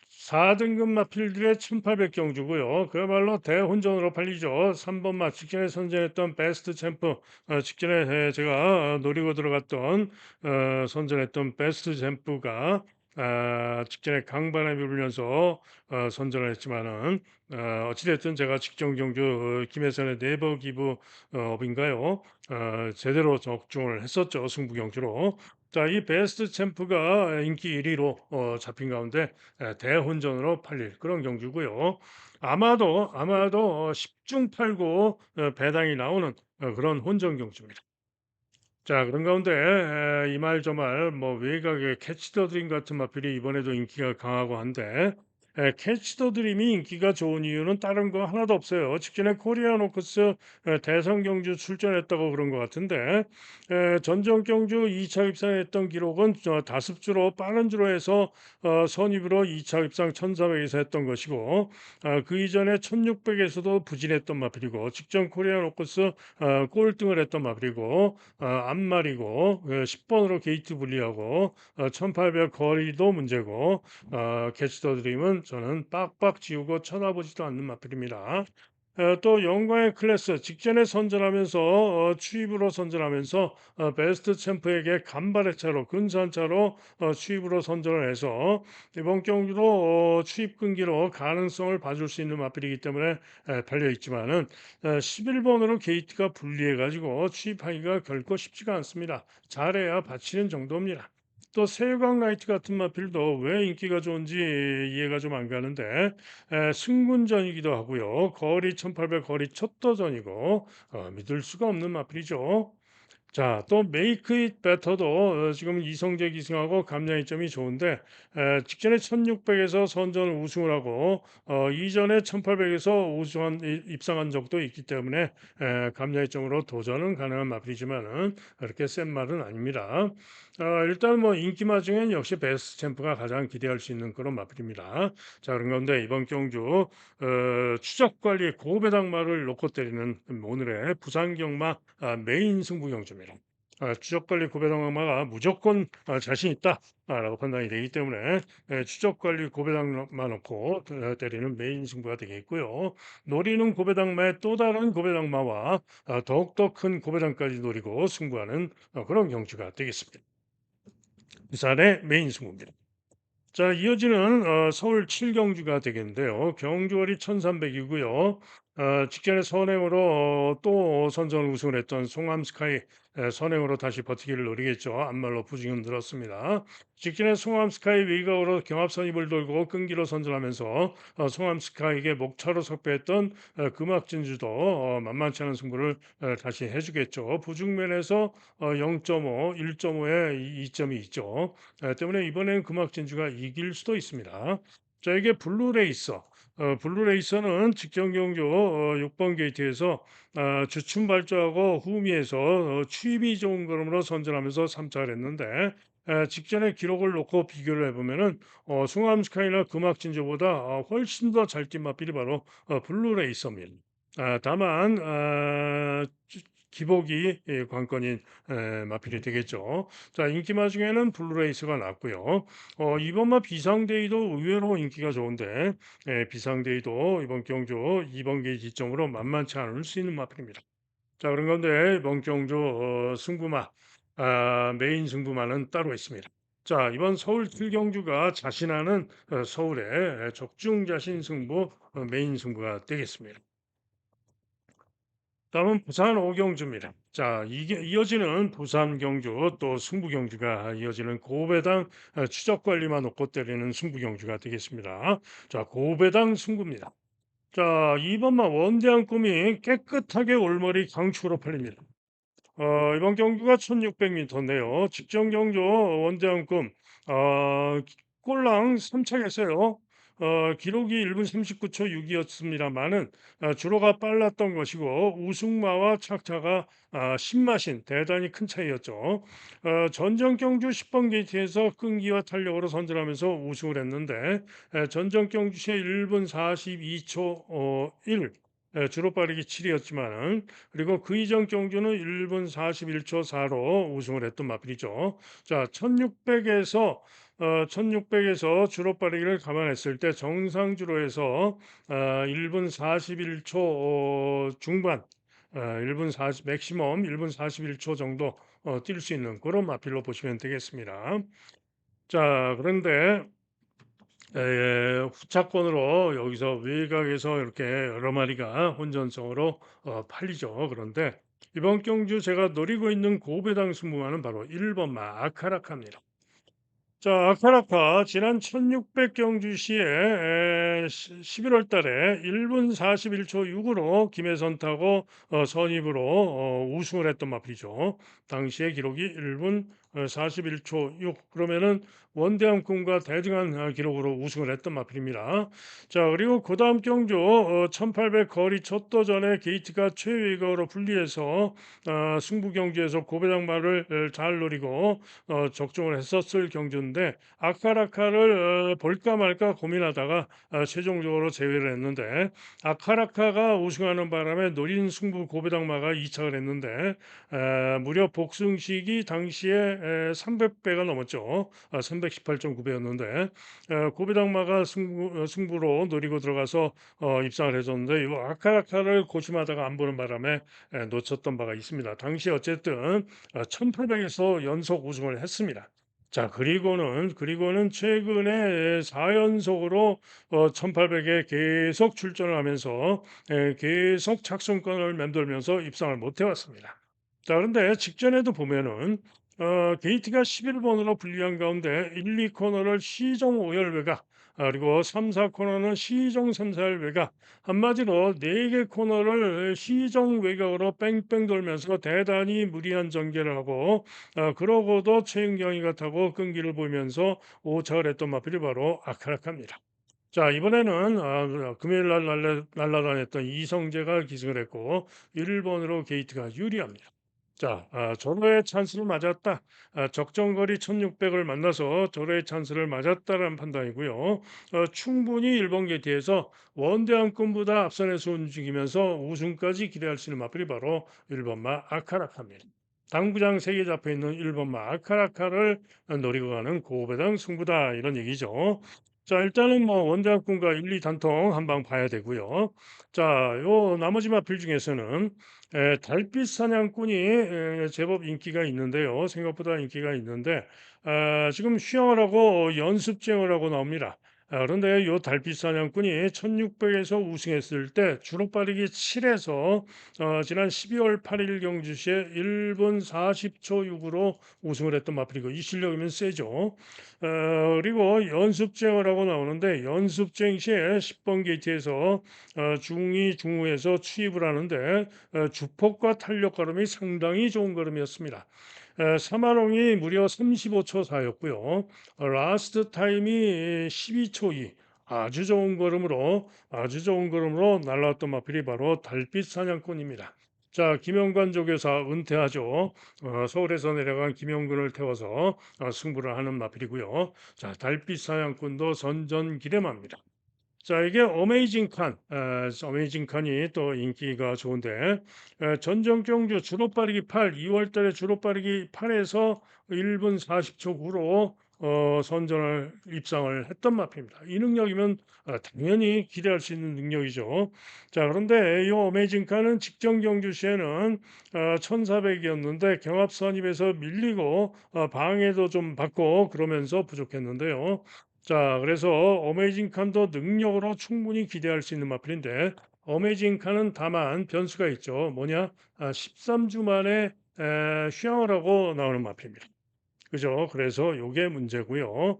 A: 4등급 마필들의 1800 경주고요. 그야말로 대혼전으로 팔리죠. 3번 마 직전에 선전했던 베스트 챔프 직전에 제가 노리고 들어갔던 선전했던 베스트 챔프가 직전에 강반에 비르면서 선전을 했지만은 어찌됐든 제가 직전 경주 김혜선의 네버 기브 업인가요? 제대로 적중을 했었죠. 승부 경주로. 자, 이 베스트 챔프가 인기 1위로 잡힌 가운데 대혼전으로 팔릴 그런 경주고요. 아마도 10중 8구 배당이 나오는 그런 혼전 경주입니다. 자 그런 가운데 이 말 저 말 뭐 외곽의 캐치 더 드림 같은 마필이 이번에도 인기가 강하고 한데 캐치 더 드림이 인기가 좋은 이유는 다른 거 하나도 없어요. 직전에 코리안 오크스 대선 경주 출전했다고 그런 것 같은데 전정 경주 2차 입상했던 기록은 다섯 주로 빠른 주로 해서 선입으로 2차 입상 1,400에서 했던 것이고 그 이전에 1,600에서도 부진했던 마필이고 직전 코리안 오크스 꼴등을 했던 마필이고 앞말이고 10번으로 게이트 분리하고 1800 거리도 문제고 캐치 더 드림은 저는 빡빡 지우고 쳐다보지도 않는 마필입니다. 또 영광의 클래스 직전에 선전하면서 추입으로 선전하면서 베스트 챔프에게 간발의 차로 근소한 차로 추입으로 선전을 해서 이번 경기도 추입 끊기로 가능성을 봐줄 수 있는 마필이기 때문에 달려 있지만은 11번으로 게이트가 분리해 가지고 추입하기가 결코 쉽지가 않습니다. 잘해야 받치는 정도입니다. 또 세광 라이트 같은 마필도 왜 인기가 좋은지 이해가 좀 안 가는데 승군전이기도 하고요. 거리 1800 거리 첫 도전이고 믿을 수가 없는 마필이죠. 자, 또 Make It Better도 지금 이성재 기승하고 감량이 점이 좋은데 직전에 1600에서 선전 우승을 하고 이전에 1800에서 우승한 입상한 적도 있기 때문에 감량이 점으로 도전은 가능한 마필이지만은 그렇게 센 말은 아닙니다. 일단 뭐 인기마 중엔 역시 베스트 챔프가 가장 기대할 수 있는 그런 마필입니다. 자, 그런 가운데 이번 경주 추적 관리 고배당마를 놓고 때리는 오늘의 부산 경마 메인 승부 경주입니다. 추적 관리 고배당마가 무조건 자신 있다라고 판단이 되기 때문에 추적 관리 고배당마 놓고 때리는 메인 승부가 되겠고요. 노리는 고배당마의 또 다른 고배당마와 더욱더 큰 고배당까지 노리고 승부하는 그런 경주가 되겠습니다. 부산의 메인 승부입니다. 자, 이어지는 서울 7경주가 되겠는데요. 경주월이 1300이고요. 직전에 선행으로 또 선전 우승을 했던 송암 스카이 선행으로 다시 버티기를 노리겠죠. 안말로 부진금 늘었습니다. 직전에 송암 스카이 외곽으로 경합 선입을 돌고 끈기로 선전하면서 송암 스카이에게 목차로 석배했던 금악진주도 만만치 않은 승부를 다시 해주겠죠. 부중면에서 0.5, 1.5의 이점이 있죠. 때문에 이번에는 금악진주가 이길 수도 있습니다. 자, 이게 블루레이서. 블루레이서는 직전 경주 6번 게이트에서 주춤 발주하고 후미에서 추임이 좋은 걸음으로 선전하면서 3차를 했는데 직전에 기록을 놓고 비교를 해보면은 숭암 스카이나 금악진주보다 훨씬 더 잘 뛴 마필이 바로 블루레이서입니다. 다만 기복이 관건인 마필이 되겠죠. 자, 인기마 중에는 블루레이스가 났고요. 이번마 비상데이도 의외로 인기가 좋은데 비상데이도 이번 경주 2번 기 지점으로 만만치 않을 수 있는 마필입니다. 자, 그런 건데 이번 경주 승부마 메인 승부마는 따로 있습니다. 자, 이번 서울 7경주가 자신하는 서울의 적중자신 승부 메인 승부가 되겠습니다. 다음은 부산 오경주입니다. 자, 이게 이어지는 부산 경주 또 승부 경주가 이어지는 고배당 추적 관리만 놓고 때리는 승부 경주가 되겠습니다. 자, 고배당 승부입니다. 자, 이번만 원대한 꿈이 깨끗하게 올머리 강추로 팔립니다. 이번 경주가 1600m인데요. 직전 경주 원대한 꿈 꼴랑 3착했어요. 기록이 1분 39초 6이었습니다만은 주로가 빨랐던 것이고 우승마와 착차가 신마신 대단히 큰 차이였죠. 전전 경주 10번 게이트에서 끈기와 탄력으로 선전하면서 우승을 했는데 전전 경주 시에 1분 42초 1 주로 빠르기 7이었지만은 그리고 그 이전 경주는 1분 41초 4로 우승을 했던 마필이죠. 자, 1600에서 1600에서 주로 빠르기를 감안했을 때 정상 주로에서 1분 41초 중반 1분 40 맥시멈 1분 41초 정도 뛸 수 있는 그런 마필로 보시면 되겠습니다. 자, 그런데 후차권으로 여기서 외곽에서 이렇게 여러 마리가 혼전성으로 팔리죠. 그런데 이번 경주 제가 노리고 있는 고배당 승부마는 바로 1번 아카라카입니다. 자, 아카라카 지난 1600 경주시에 11월 달에 1분 41초 6으로 김혜선 타고 선입으로 우승을 했던 마필이죠. 당시의 기록이 1분 41초 6 그러면은 원대한 꿈과 대등한 기록으로 우승을 했던 마필입니다. 자, 그리고 그 다음 경주 1800 거리 첫 도전에 게이트가 최외곽으로 분리해서 승부 경주에서 고배당마를 잘 노리고 적중을 했었을 경주인데 아카라카를 볼까 말까 고민하다가 최종적으로 제외를 했는데 아카라카가 우승하는 바람에 노린 승부 고배당마가 2착을 했는데 무려 복승식이 당시에 300배가 넘었죠. 318.9배였는데 고배당마가 승부로 노리고 들어가서 입상을 해줬는데 이 아카라카를 고심하다가 안 보는 바람에 놓쳤던 바가 있습니다. 당시 어쨌든 1800에서 연속 우승을 했습니다. 자, 그리고는 최근에 4연속으로 1800에 계속 출전을 하면서 계속 착승권을 맴돌면서 입상을 못 해왔습니다. 자, 그런데 직전에도 보면은 게이트가 11번으로 분리한 가운데 1, 2 코너를 시정 5열 외곽, 그리고 3, 4 코너는 시정 3, 4열 외곽, 한마디로 4개 코너를 시정 외곽으로 뺑뺑 돌면서 대단히 무리한 전개를 하고, 그러고도 최은경이가 타고 끈기를 보이면서 오차를 했던 마필이 바로 아카라카입니다. 자, 이번에는 금요일 날 날라다녔던 이성재가 기승을 했고 1번으로 게이트가 유리합니다. 자, 절호의 찬스를 맞았다. 적정거리 1600을 만나서 절호의 찬스를 맞았다라는 판단이고요. 충분히 1번 게이트에서 원대한권보다 앞선에서 움직이면서 우승까지 기대할 수 있는 마필이 바로 1번마 아카라카입니다. 당구장 3개 잡혀 있는 1번마 아카라카를 노리고 가는 고배당 승부다 이런 얘기죠. 자, 일단은 뭐 원대학군과 1, 2 단통 한방 봐야 되고요. 자, 요 나머지 마필 중에서는 달빛 사냥꾼이 제법 인기가 있는데요. 생각보다 인기가 있는데 지금 시험을 하고 연습쟁을 하고 나옵니다. 그런데 요 달빛 사냥꾼이 1600에서 우승했을 때 주로 빠르기 7에서 지난 12월 8일 경주시에 1분 40초 6으로 우승을 했던 마필이고 이 실력이면 세죠. 그리고 연습쟁을 하고 나오는데 연습쟁 시에 10번 게이트에서 중위, 중후에서 추입을 하는데 주폭과 탄력 걸음이 상당히 좋은 걸음이었습니다. 사마롱이 무려 35초 4였고요. 라스트 타임이 12초 2. 아주 좋은 걸음으로 날라왔던 마필이 바로 달빛 사냥꾼입니다. 자, 김영관 조교사 은퇴하죠. 서울에서 내려간 김영근을 태워서 승부를 하는 마필이고요. 자, 달빛 사냥꾼도 선전 기대마입니다. 자, 이게 어메이징 칸이 또 인기가 좋은데, 전정경주 주로 빠르기 8, 2월 달에 주로 빠르기 8에서 1분 40초 9로 선전을 입상을 했던 마표입니다. 이 능력이면 당연히 기대할 수 있는 능력이죠. 자, 그런데 이 어메이징 칸은 직전 경주 시에는 1400이었는데 경합 선입에서 밀리고 방해도 좀 받고 그러면서 부족했는데요. 자, 그래서 어메이징 칸도 능력으로 충분히 기대할 수 있는 마필인데 어메이징 칸은 다만 변수가 있죠. 뭐냐? 13주 만에 휴양을 하고 나오는 마필입니다. 그죠? 그래서 요게 문제고요.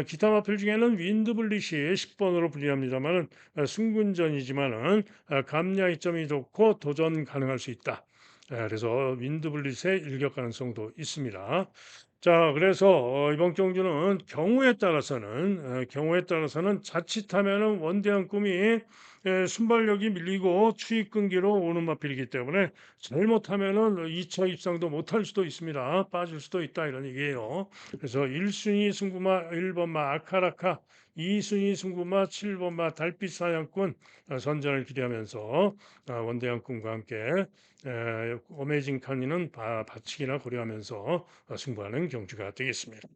A: 기타 마필 중에는 윈드블리시 10번으로 불리합니다만은 승군전이지만은 감량이점이 좋고 도전 가능할 수 있다. 그래서 윈드블릿의 일격 가능성도 있습니다. 자, 그래서 이번 경주는 경우에 따라서는 자칫하면은 원대한 꿈이 순발력이 밀리고 추입 끈기로 오는 마필이기 때문에 잘못하면은 2차 입상도 못할 수도 있습니다. 빠질 수도 있다 이런 얘기예요. 그래서 1순위 승부마 1번마 아카라카, 2순위 승부마 7번마 달빛 사냥꾼 선전을 기대하면서 원대한 꿈과 함께 어메이징 카니는 받치기나 고려하면서 승부하는 경주가 되겠습니다.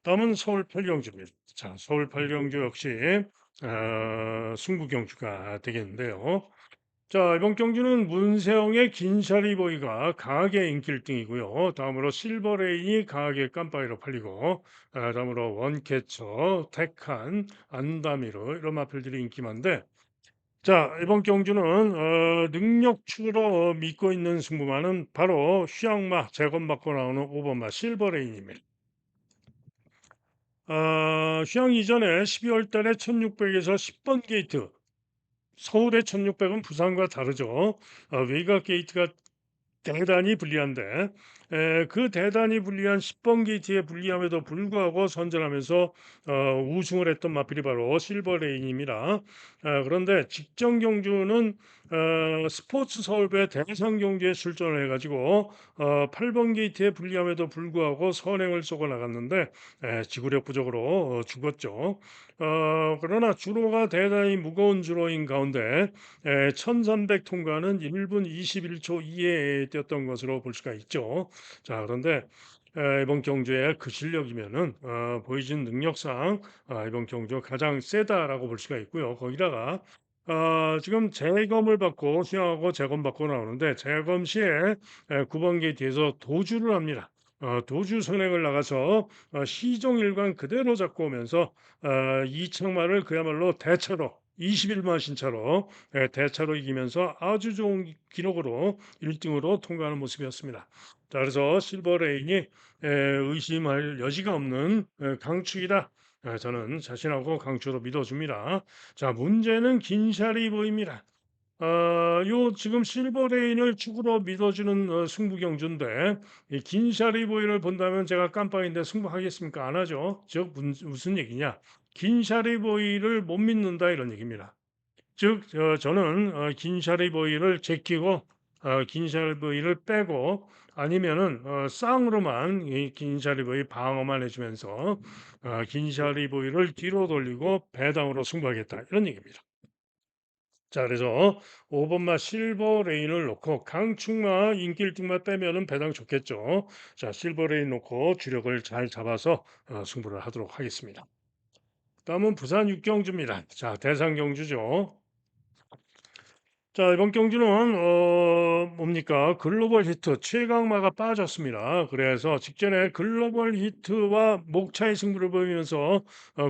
A: 다음은 서울 팔경주입니다. 자, 서울 팔경주 역시 승부 경주가 되겠는데요. 자, 이번 경주는 문세영의 긴샤리보이가 강하게 인기 1등이고요. 다음으로 실버레인이 강하게 깜빡이로 팔리고, 다음으로 원캐쳐, 테칸, 안다미르 이런 마필들이 인기 많은데, 자, 이번 경주는 능력치로 믿고 있는 승부마는 바로 휘양마 재건받고 나오는 5번마 실버레인입니다. 휘양 이전에 12월 달에 1600에서 10번 게이트, 서울의 1600은 부산과 다르죠. 외곽 게이트가 대단히 불리한데 그 대단히 불리한 10번 게이트의 불리함에도 불구하고 선전하면서 우승을 했던 마필이 바로 실버레인입니다. 그런데 직전 경주는 스포츠 서울배 대상 경주에 출전을 해가지고 8번 게이트의 불리함에도 불구하고 선행을 쏘고 나갔는데 지구력 부족으로 죽었죠. 그러나 주로가 대단히 무거운 주로인 가운데 1300 통과는 1분 21초 이내에 뛰었던 것으로 볼 수가 있죠. 자, 그런데 이번 경주의 그 실력이면은 보여진 능력상 이번 경주 가장 세다라고 볼 수가 있고요. 거기다가 지금 재검을 받고 수영하고 재검받고 나오는데 재검 시에 9번 게이트에서 도주를 합니다. 도주 선행을 나가서 시종일관 그대로 잡고 오면서 이창마를 그야말로 대차로 21만 신차로 대차로 이기면서 아주 좋은 기록으로 1 등으로 통과하는 모습이었습니다. 자 그래서 실버레인이 의심할 여지가 없는 강축이다. 저는 자신하고 강추로 믿어줍니다. 자 문제는 긴샬이 보입니다. 요 지금 실버레인을 축으로 믿어주는 승부 경주인데 이 긴샤리보이를 본다면 제가 깜빡인데 승부하겠습니까? 안 하죠. 즉 무슨 얘기냐? 긴샤리보이를 못 믿는다 이런 얘기입니다. 즉 저는 긴샤리보이를 제끼고 긴샤리보이를 빼고 아니면은 쌍으로만 이 긴샤리보이 방어만 해주면서 긴샤리보이를 뒤로 돌리고 배당으로 승부하겠다 이런 얘기입니다. 자 그래서 5 번마 실버 레인을 놓고 강축마 인기 1 등만 빼면은 배당 좋겠죠. 자 실버 레인 놓고 주력을 잘 잡아서 승부를 하도록 하겠습니다. 다음은 부산 육경주입니다. 자 대상 경주죠. 자 이번 경주는 뭡니까? 글로벌 히트 최강마가 빠졌습니다. 그래서 직전에 글로벌 히트와 목차의 승부를 보이면서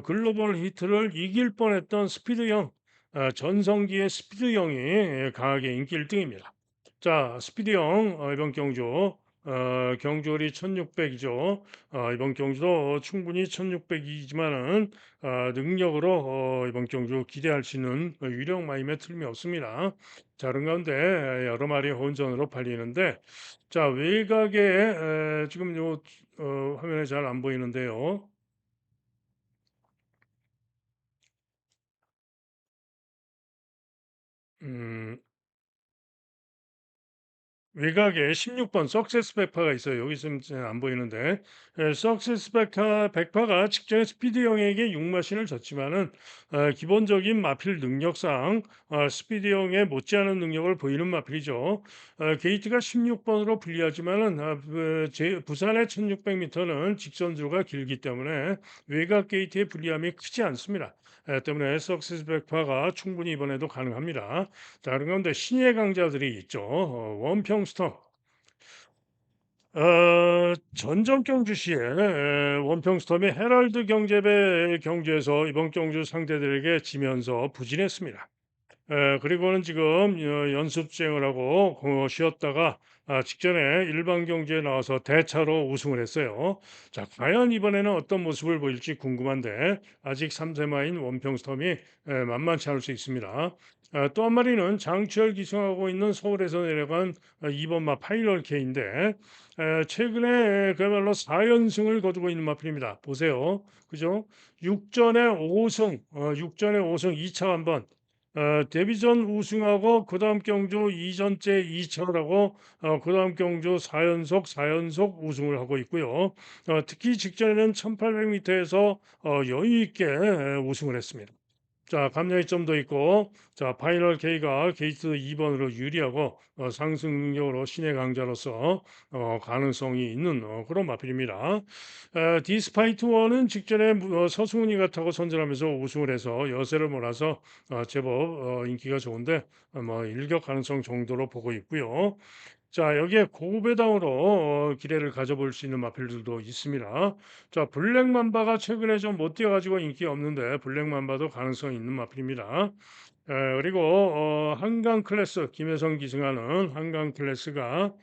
A: 글로벌 히트를 이길 뻔했던 스피드형 전성기의 스피드형이 강하게 인기 1 등입니다. 자 스피드형 이번 경주 경주거리 1600이죠. 이번 경주도 충분히 1600이지만은 능력으로 이번 경주 기대할 수 있는 유력마임에 틀림이 없습니다. 자 그런 가운데 여러 마리 혼전으로 팔리는데 자 외곽에 지금 요 화면에 잘 안 보이는데요. 음. 외곽에 16번 석세스 백파가 있어요. 여기 지금 안 보이는데 석세스 백파가 직전에 스피드형에게 6마신을 졌지만은 기본적인 마필 능력상 스피드형에 못지않은 능력을 보이는 마필이죠. 게이트가 16번으로 불리하지만은 부산의 1600m는 직선주로가 길기 때문에 외곽 게이트의 불리함이 크지 않습니다. 때문에 석세스 백파가 충분히 이번에도 가능합니다. 자, 그런 가운데 신예 강자들이 있죠. 원평스톱. 전전 경주 시에 원평스톱이 헤럴드 경제배 경주에서 이번 경주 상대들에게 지면서 부진했습니다. 그리고는 지금 연습 수행을 하고 쉬었다가 직전에 일반 경주에 나와서 대차로 우승을 했어요. 자, 과연 이번에는 어떤 모습을 보일지 궁금한데 아직 3세마인 원평스톰이 만만치 않을 수 있습니다. 또 한 마리는 장추열 기승하고 있는 서울에서 내려간 2번마 파이널 K인데 최근에 그야말로 4연승을 거두고 있는 마필입니다. 보세요. 그죠? 6전에 5승, 6전에 5승 2차 한번 데뷔전 우승하고 그다음 경주 2전째 2차를 하고 그다음 경주 4연속 4연속 우승을 하고 있고요. 특히 직전에는 1800m에서 여유 있게 우승을 했습니다. 자, 감량이점도 있고, 자, 파이널 K가 게이트 2번으로 유리하고 상승 능력으로 신의 강자로서 가능성이 있는 그런 마필입니다. 디스파이트 원은 직전에 서승훈이 같다고 선전하면서 우승을 해서 여세를 몰아서 제법 인기가 좋은데 뭐 일격 가능성 정도로 보고 있고요. 자, 여기에 고배당으로 기대를 가져볼 수 있는 마필들도 있습니다. 자, 블랙맘바가 최근에 좀 못 뛰어가지고 인기가 없는데 블랙맘바도 가능성이 있는 마필입니다. 그리고 한강 클래스 김혜성 기승하는 한강 클래스가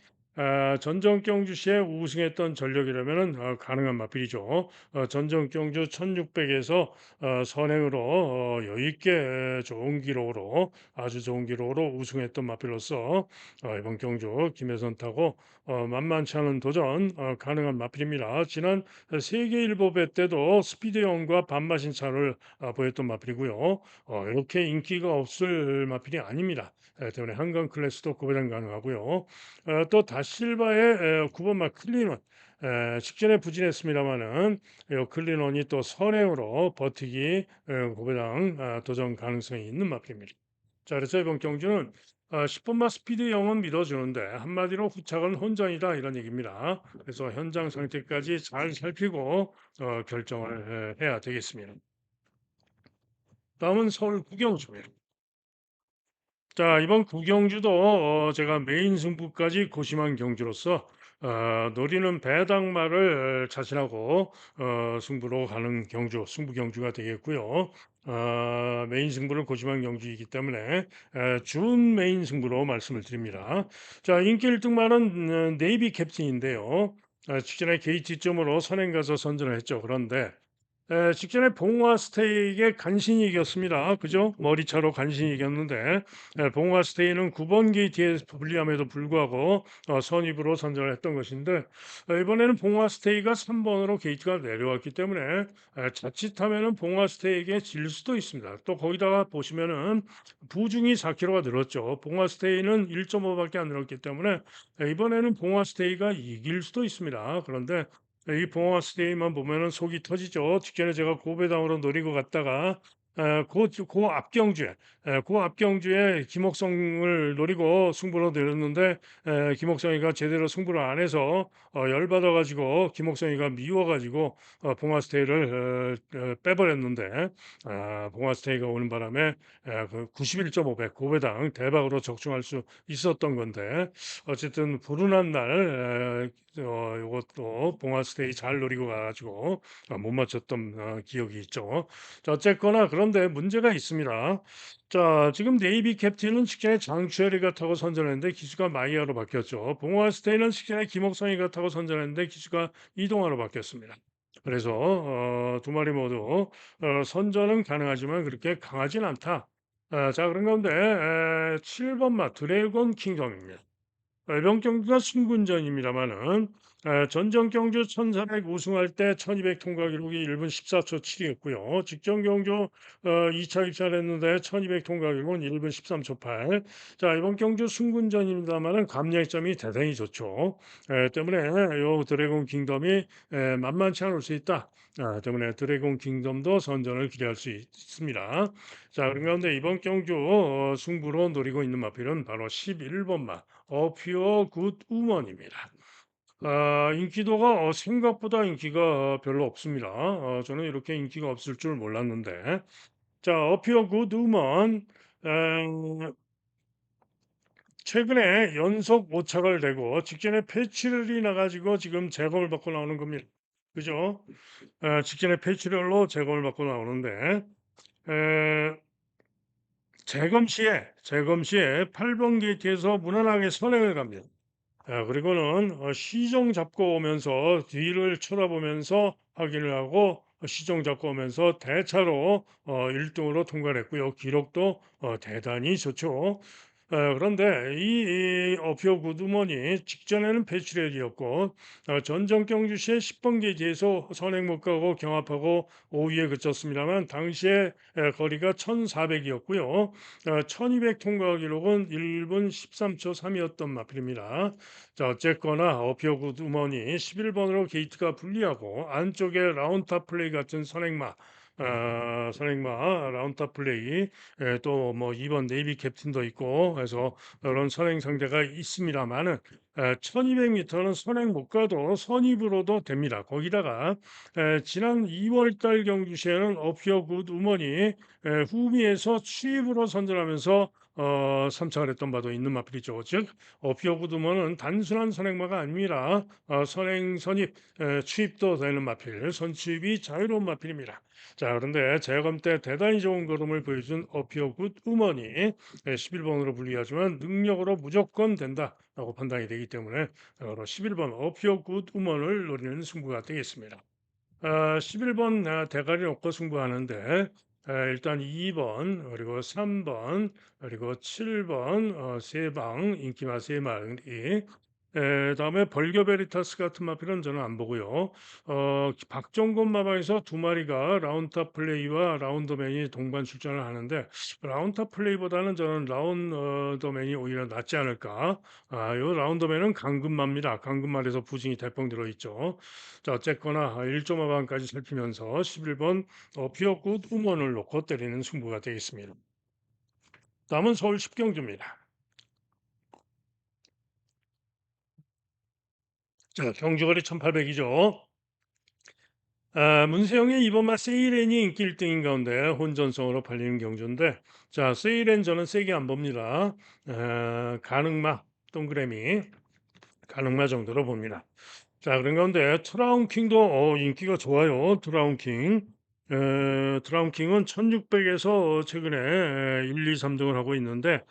A: 전정 경주시에 우승했던 전력이라면은 가능한 마필이죠. 전정 경주 1600에서 선행으로 여유 있게 좋은 기록으로 아주 좋은 기록으로 우승했던 마필로서 이번 경주 김혜선 타고 만만치 않은 도전 가능한 마필입니다. 지난 세계일보배 때도 스피드형과 반마신 차를 보였던 마필이고요. 이렇게 인기가 없을 마필이 아닙니다. 때문에 한강 클래스도 구배당 가능하고요. 또 다실바의 9번마 클린원 직전에 부진했습니다마는 클린원이 또 선행으로 버티기 구배당 도전 가능성이 있는 마필입니다. 자, 그래서 이번 경주는 10번마 스피드 영은 믿어주는데 한마디로 후착은 혼전이다 이런 얘기입니다. 그래서 현장 상태까지 잘 살피고 결정을 해야 되겠습니다. 다음은 서울 구경주입니다. 자, 이번 구경주도 제가 메인 승부까지 고심한 경주로서 노리는 배당마를 자신하고 승부로 가는 경주, 승부 경주가 되겠고요. 메인 승부는 고지만 경주이기 때문에 준 메인 승부로 말씀을 드립니다. 자, 인기 1등마는 네이비 캡틴인데요. 직전에 게이트점으로 선행 가서 선전을 했죠. 그런데 직전에 봉화 스테이에게 간신히 이겼습니다. 그죠? 머리차로 간신히 이겼는데 봉화 스테이는 9번 게이트에 불리함에도 불구하고 선입으로 선전을 했던 것인데 이번에는 봉화 스테이가 3번으로 게이트가 내려왔기 때문에 자칫하면은 봉화 스테이에게 질 수도 있습니다. 또 거기다가 보시면은 부중이 4kg가 늘었죠. 봉화 스테이는 1.5밖에 안 늘었기 때문에 이번에는 봉화 스테이가 이길 수도 있습니다. 그런데 이 봉화 스테이만 보면은 속이 터지죠. 직전에 제가 고배당으로 노리고 갔다가 그 앞경주에 그 앞경주에 김옥성을 노리고 승부로 내렸는데 김옥성이가 제대로 승부를 안 해서 열받아 가지고 김옥성이가 미워 가지고 봉화 스테이를 빼버렸는데 봉화 스테이가 오는 바람에 그 91.5배 고배당 대박으로 적중할 수 있었던 건데 어쨌든 불운한 날 요것도 봉화스테이 잘 노리고 가지고 못 맞췄던 기억이 있죠. 자, 어쨌거나 그런데 문제가 있습니다. 자, 지금 네이비 캡틴은 직전에 장추열이가 타고 선전했는데 기수가 마이야로 바뀌었죠. 봉화스테이는 직전에 김옥성이가 타고 선전했는데 기수가 이동화로 바뀌었습니다. 그래서 두 마리 모두 선전은 가능하지만 그렇게 강하진 않다. 자, 그런 가운데 7번 마 드래곤 킹덤입니다. 이번 경기가 순군전입니다마는 전전 경주 1400 우승할 때 1200 통과 기록이 1분 14초 7이었고요. 직전 경주 2차 입찰했는데 1200 통과 기록은 1분 13초 8. 자, 이번 경주 순군전입니다마는 감량점이 대단히 좋죠. 때문에 요 드래곤 킹덤이 만만치 않을 수 있다. 때문에 드래곤 킹덤도 선전을 기대할 수 있습니다. 자, 그런 가운데 이번 경주 승부로 노리고 있는 마필은 바로 11번 마 퓨어 굿 우먼입니다. 인기도가 생각보다 인기가 별로 없습니다. 저는 이렇게 인기가 없을 줄 몰랐는데. 자, 퓨어 굿 우먼 최근에 연속 오착을 내고 직전에 패치를이 나가지고 지금 재검을 받고 나오는 겁니다. 그죠? 직전에 패치를로 재검을 받고 나오는데 에, 재검 시에 8번 게이트에서 무난하게 선행을 갑니다. 그리고는 시종 잡고 오면서 뒤를 쳐다보면서 확인을 하고 시종 잡고 오면서 대차로 1등으로 통과를 했고요. 기록도 대단히 좋죠. 그런데 이 어피어 구드먼이 직전에는 배출혈이었고 전정 경주시에 10번 게이트에서 선행 못 가고 경합하고 5위에 그쳤습니다만 당시에 거리가 1400이었고요. 1200 통과 기록은 1분 13초 3이었던 마필입니다. 자, 어쨌거나 어피어 구드먼이 11번으로 게이트가 불리하고 안쪽에 라운드 플레이 같은 선행마 라운드 플레이 또 뭐 2번 네이비 캡틴도 있고 해서 그런 선행 상대가 있습니다만은 1200m는 선행 못 가도 선입으로도 됩니다. 거기다가 지난 2월 달 경주시에는 어피어 굿 우먼이 후미에서 추입으로 선전하면서 선착을 했던 바도 있는 마필이죠. 즉 어피어 굿 우먼은 단순한 선행마가 아닙니다. 선행 선입 추입도 되는 마필, 선추입이 자유로운 마필입니다. 자, 그런데 재검 때 대단히 좋은 걸음을 보여준 어피어 굿 우먼이 11번으로 불리하지만 능력으로 무조건 된다라고 판단이 되기 때문에 11번 어피어 굿 우먼을 노리는 승부가 되겠습니다. 11번 대가리 놓고 승부하는데 일단 2번 그리고 3번 그리고 7번 세 방 인기마 세 마리 다음에 벌교 베리타스 같은 마필은 저는 안 보고요. 박정곤 마방에서 두 마리가 라운터 플레이와 라운더맨이 동반 출전을 하는데 라운터 플레이보다는 저는 라운더맨이 오히려 낫지 않을까. 요 라운더맨은 강금마입니다. 강금말에서 부진이 대펑 들어있죠. 자, 어쨌거나 1.5방까지 살피면서 11번 피어굿 우먼을 놓고 때리는 승부가 되겠습니다. 다음은 서울 10경주입니다. 자, 경주거리 1800이죠. 문세영의 이번마 세이렌이 인기 1등인 가운데 혼전성으로 팔리는 경주인데 자, 세이렌 저는 세게 안 봅니다. 가능마 동그라미 가능마 정도로 봅니다. 자, 그런 가운데 트라운 킹도 인기가 좋아요. 트라운 킹. 트라운 킹은 1600에서 최근에 1, 2, 3등을 하고 있는데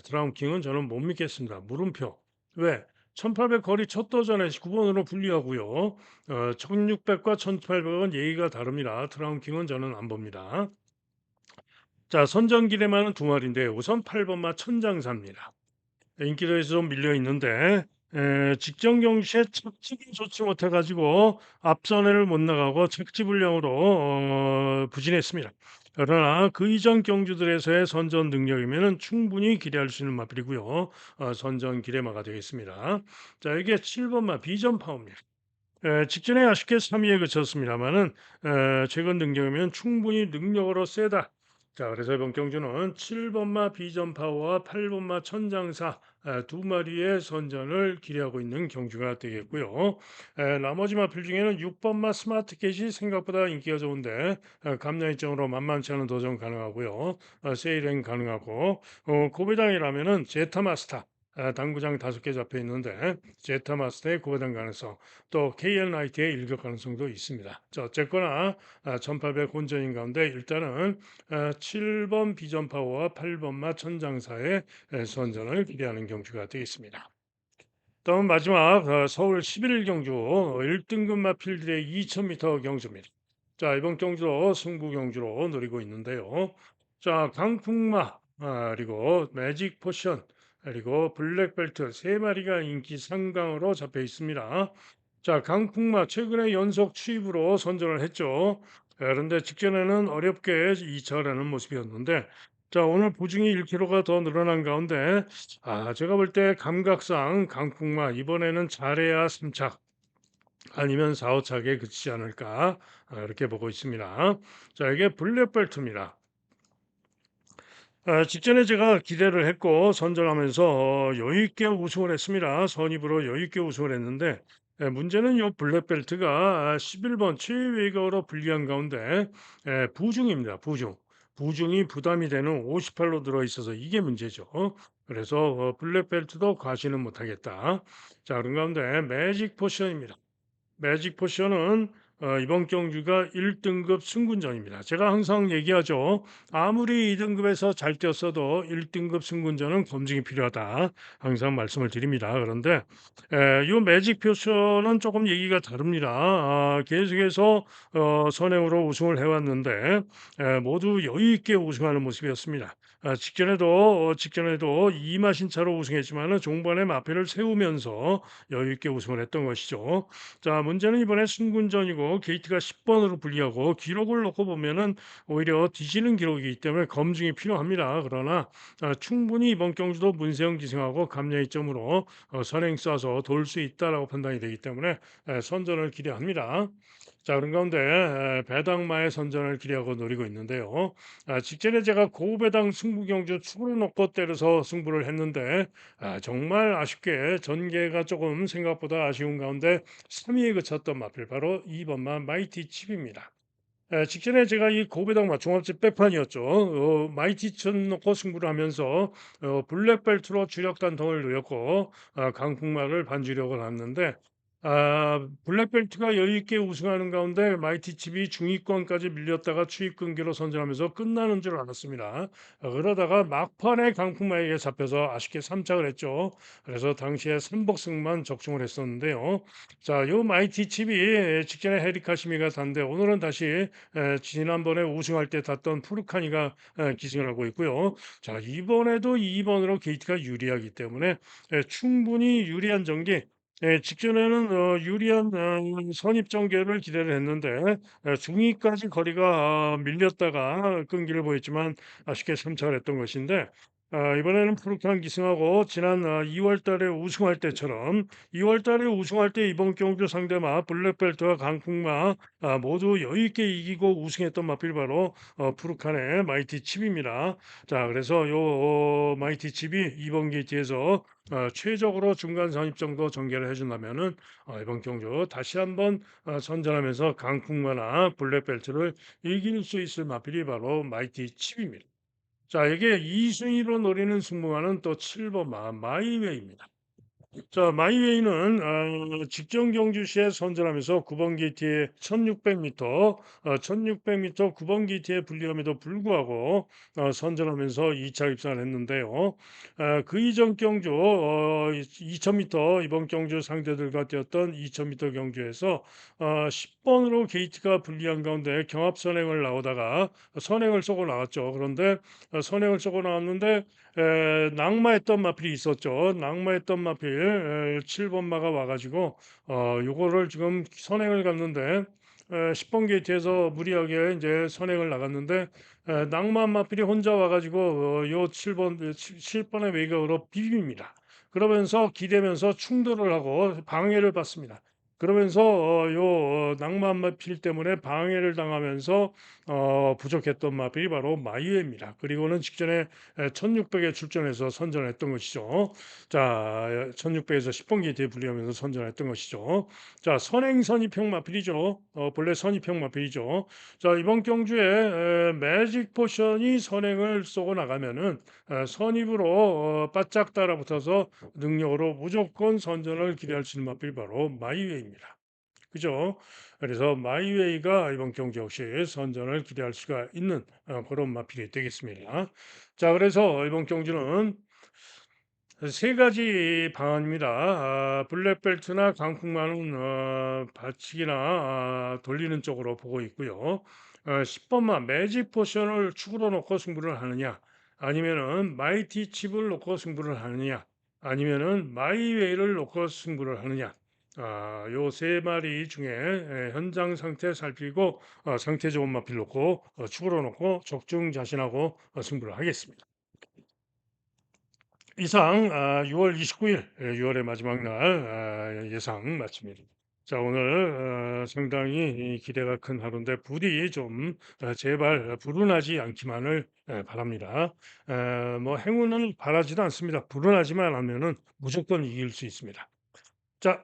A: 트라운 킹은 저는 못 믿겠습니다. 물음표. 왜? 1800 거리 첫 도전에 9번으로 불리하고요. 1600과 1800은 예의가 다릅니다. 트라운 킹은 저는 안 봅니다. 자, 선정기대만은 두 마리인데 우선 8번마 천장사입니다. 인기도에서 좀 밀려 있는데 직전 경기에 착지가 좋지 못해 가지고 앞선회를 못 나가고 착지 불량으로 부진했습니다. 그러나 그 이전 경주들에서의 선전 능력이면은 충분히 기대할 수 있는 마필이고요. 선전 기대마가 되겠습니다. 자, 이게 7번마 비전 파워입니다. 직전에 아쉽게 3위에 그쳤습니다마는 최근 능력이면 충분히 능력으로 세다. 자, 그래서 이번 경주는 7번마 비전 파워와 8번마 천장사 두 마리의 선전을 기대하고 있는 경주가 되겠고요. 나머지 마필 중에는 6번마 스마트 캣이 생각보다 인기가 좋은데 감량 입장으로 만만치 않은 도전 가능하고요. 세일행 가능하고 고배당이라면은 제타마스터 당구장 5개 잡혀 있는데 제타마스터의 고배당 가능성 또 KNIT의 일격 가능성도 있습니다. 자, 어쨌거나 1800 혼전인 가운데 일단은 7번 비전 파워와 8번마 천장사의 선전을 기대하는 경주가 되겠습니다. 다음 마지막 서울 11일 경주 1등급 마필들의 2000m 경주입니다. 자, 이번 경주도 승부 경주로 노리고 있는데요. 자, 강풍마 그리고 매직 포션 그리고 블랙벨트 세 마리가 인기 상강으로 잡혀 있습니다. 자, 강풍마 최근에 연속 추입으로 선전을 했죠. 그런데 직전에는 어렵게 2차라는 모습이었는데 자, 오늘 보중이 1kg가 더 늘어난 가운데 제가 볼 때 감각상 강풍마 이번에는 잘해야 3착 아니면 4, 5착에 그치지 않을까 이렇게 보고 있습니다. 자, 이게 블랙벨트입니다. 직전에 제가 기대를 했고 선전하면서 여유 있게 우승을 했습니다. 선입으로 여유 있게 우승을 했는데 문제는 요 블랙벨트가 11번 최외곽으로 불리한 가운데 부중입니다. 부중. 부중이 부담이 되는 58로 들어 있어서 이게 문제죠. 그래서 블랙벨트도 과시는 못하겠다. 자, 그런 가운데 매직 포션입니다. 매직 포션은 이번 경주가 1등급 승군전입니다. 제가 항상 얘기하죠. 아무리 2등급에서 잘 뛰었어도 1등급 승군전은 검증이 필요하다. 항상 말씀을 드립니다. 그런데 이 매직 포션은 조금 얘기가 다릅니다. 계속해서 선행으로 우승을 해왔는데 모두 여유 있게 우승하는 모습이었습니다. 직전에도 이마신차로 우승했지만은 종반의 마패를 세우면서 여유 있게 우승을 했던 것이죠. 자, 문제는 이번에 승군전이고 게이트가 10번으로 불리하고 기록을 놓고 보면은 오히려 뒤지는 기록이기 때문에 검증이 필요합니다. 그러나 충분히 이번 경주도 문세영 기승하고 감량이점으로 선행 쏴서 돌 수 있다라고 판단이 되기 때문에 선전을 기대합니다. 자, 그런 가운데 배당마의 선전을 기대하고 노리고 있는데요. 직전에 제가 고배당 승부 경주 축을 놓고 때려서 승부를 했는데 정말 아쉽게 전개가 조금 생각보다 아쉬운 가운데 3위에 그쳤던 마필 바로 2번마 마이티 칩입니다. 직전에 제가 이 고배당 종합제 백판이었죠. 마이티 천 놓고 승부를 하면서 블랙벨트로 주력 단통을 누렸고 강풍마를 반주력을 했는데 블랙벨트가 여유 있게 우승하는 가운데 마이티 칩이 중위권까지 밀렸다가 추입 끊기로 선전하면서 끝나는 줄 알았습니다. 그러다가 막판에 강풍마에게 잡혀서 아쉽게 3착을 했죠. 그래서 당시에 3복승만 적중을 했었는데요. 자, 요 마이티 칩이 직전에 헤리카시미가 단데 오늘은 다시 지난번에 우승할 때 탔던 푸르카니가 기승을 하고 있고요. 자, 이번에도 2번으로 게이트가 유리하기 때문에 충분히 유리한 전기 직전에는 유리한 선입 전개를 기대를 했는데 중위까지 거리가 밀렸다가 끈기를 보였지만 아쉽게 선착을 했던 것인데 이번에는 푸르칸 기승하고 지난 2월 달에 우승할 때처럼 2월 달에 우승할 때 이번 경주 상대마 블랙벨트와 강풍마 모두 여유 있게 이기고 우승했던 마필 바로 푸르칸의 마이티 칩입니다. 자, 그래서 요 마이티 칩이 이번 게이트에서 최적으로 중간 선입 정도 전개를 해준다면은 이번 경주 다시 한번 선전하면서 강풍마나 블랙벨트를 이길 수 있을 마필이 바로 마이티 칩입니다. 자, 이게 2순위로 노리는 승부와는 또 7번 마이웨이입니다. 자, 마이웨이는 직전 경주 시에 선전하면서 9번 게이트에 1600m, 1600m 9번 게이트에 불리함에도 불구하고 선전하면서 2차 입상을 했는데요. 그 이전 경주 2000m 이번 경주 상대들과 뛰었던 2000m 경주에서 10번으로 게이트가 불리한 가운데 경합 선행을 나오다가 선행을 쏘고 나왔죠. 그런데 선행을 쏘고 나왔는데 낙마했던 마필이 있었죠. 낙마했던 마필 7번 마가 와 가지고 요거를 지금 선행을 갔는데 10번 게이트에서 무리하게 이제 선행을 나갔는데 낙마한 마필이 혼자 와 가지고 요 7번 7번의 외곽으로 비빕니다. 그러면서 기대면서 충돌을 하고 방해를 받습니다. 그러면서 낙마한 마필 때문에 방해를 당하면서 부족했던 마필이 바로 마이웨입니다. 그리고는 직전에 1600에 출전해서 선전했던 것이죠. 자, 1600에서 10번 게이트에 분리하면서 선전했던 것이죠. 자, 선행선입형 마필이죠. 본래 선입형 마필이죠. 자, 이번 경주에 매직 포션이 선행을 쏘고 나가면은 선입으로 바짝 따라붙어서 능력으로 무조건 선전을 기대할 수 있는 마필이 바로 마이웨이입니다. 그죠? 그래서 마이웨이가 이번 경기 역시 선전을 기대할 수가 있는 그런 마필이 되겠습니다. 자, 그래서 이번 경주는 세 가지 방안입니다. 블랙벨트나 강풍만은 받치기나 돌리는 쪽으로 보고 있고요. 10번만 매직 포션을 축으로 놓고 승부를 하느냐, 아니면은 마이티 칩을 놓고 승부를 하느냐, 아니면은 마이웨이를 놓고 승부를 하느냐. 요 세 마리 중에 현장 상태 살피고 상태 좋은 마필 놓고 축으로 놓고 적중자신하고 승부를 하겠습니다. 이상 6월 29일 6월의 마지막 날 예상 마칩니다. 자, 오늘 상당히 기대가 큰 하루인데 부디 좀 제발 불운하지 않기만을 바랍니다. 뭐 행운은 바라지도 않습니다. 불운하지만 않으면은 무조건 이길 수 있습니다. 자,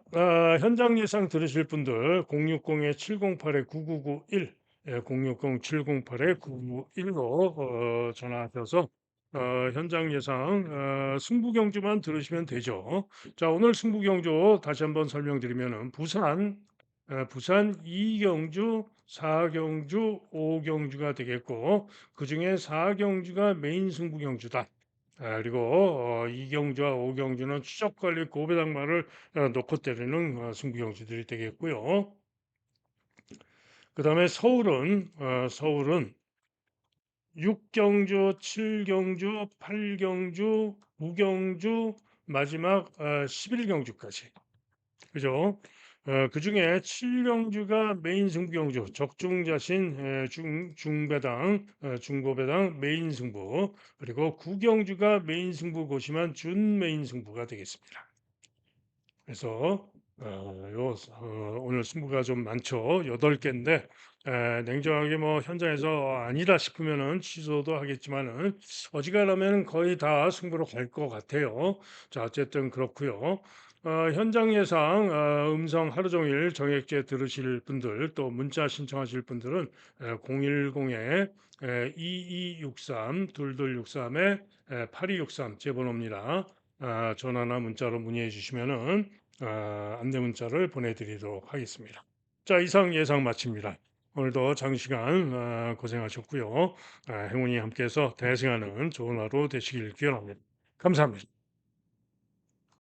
A: 현장 예상 들으실 분들 060-708-9991 060-708-9991로 전화하셔서 현장 예상 승부 경주만 들으시면 되죠. 자, 오늘 승부 경주 다시 한번 설명드리면은 부산 2경주, 4경주, 5경주가 되겠고 그중에 4경주가 메인 승부 경주다. 그리고 이경주와 오경주는 추적 관리 고배당말을 놓고 때리는 승부 경주들이 되겠고요. 그다음에 서울은 6경주, 7경주, 8경주, 9경주, 마지막 11경주까지. 그죠? 그중에 7경주가 메인 승부 경주, 적중자신 중배당, 중고배당 메인 승부, 그리고 9경주가 메인 승부 고시만 준 메인 승부가 되겠습니다. 그래서 오늘 승부가 좀 많죠. 8개인데 냉정하게 뭐 현장에서 아니다 싶으면은 취소도 하겠지만은 어지간하면 거의 다 승부로 갈 것 같아요. 자, 어쨌든 그렇고요. 현장 예상 음성 하루 종일 정액제 들으실 분들 또 문자 신청하실 분들은 010에 2263 2263에 8263 제 번호입니다. 전화나 문자로 문의해 주시면은 안내 문자를 보내드리도록 하겠습니다. 자, 이상 예상 마칩니다. 오늘도 장시간 고생하셨고요. 행운이 함께해서 대승하는 좋은 하루 되시길 기원합니다. 감사합니다.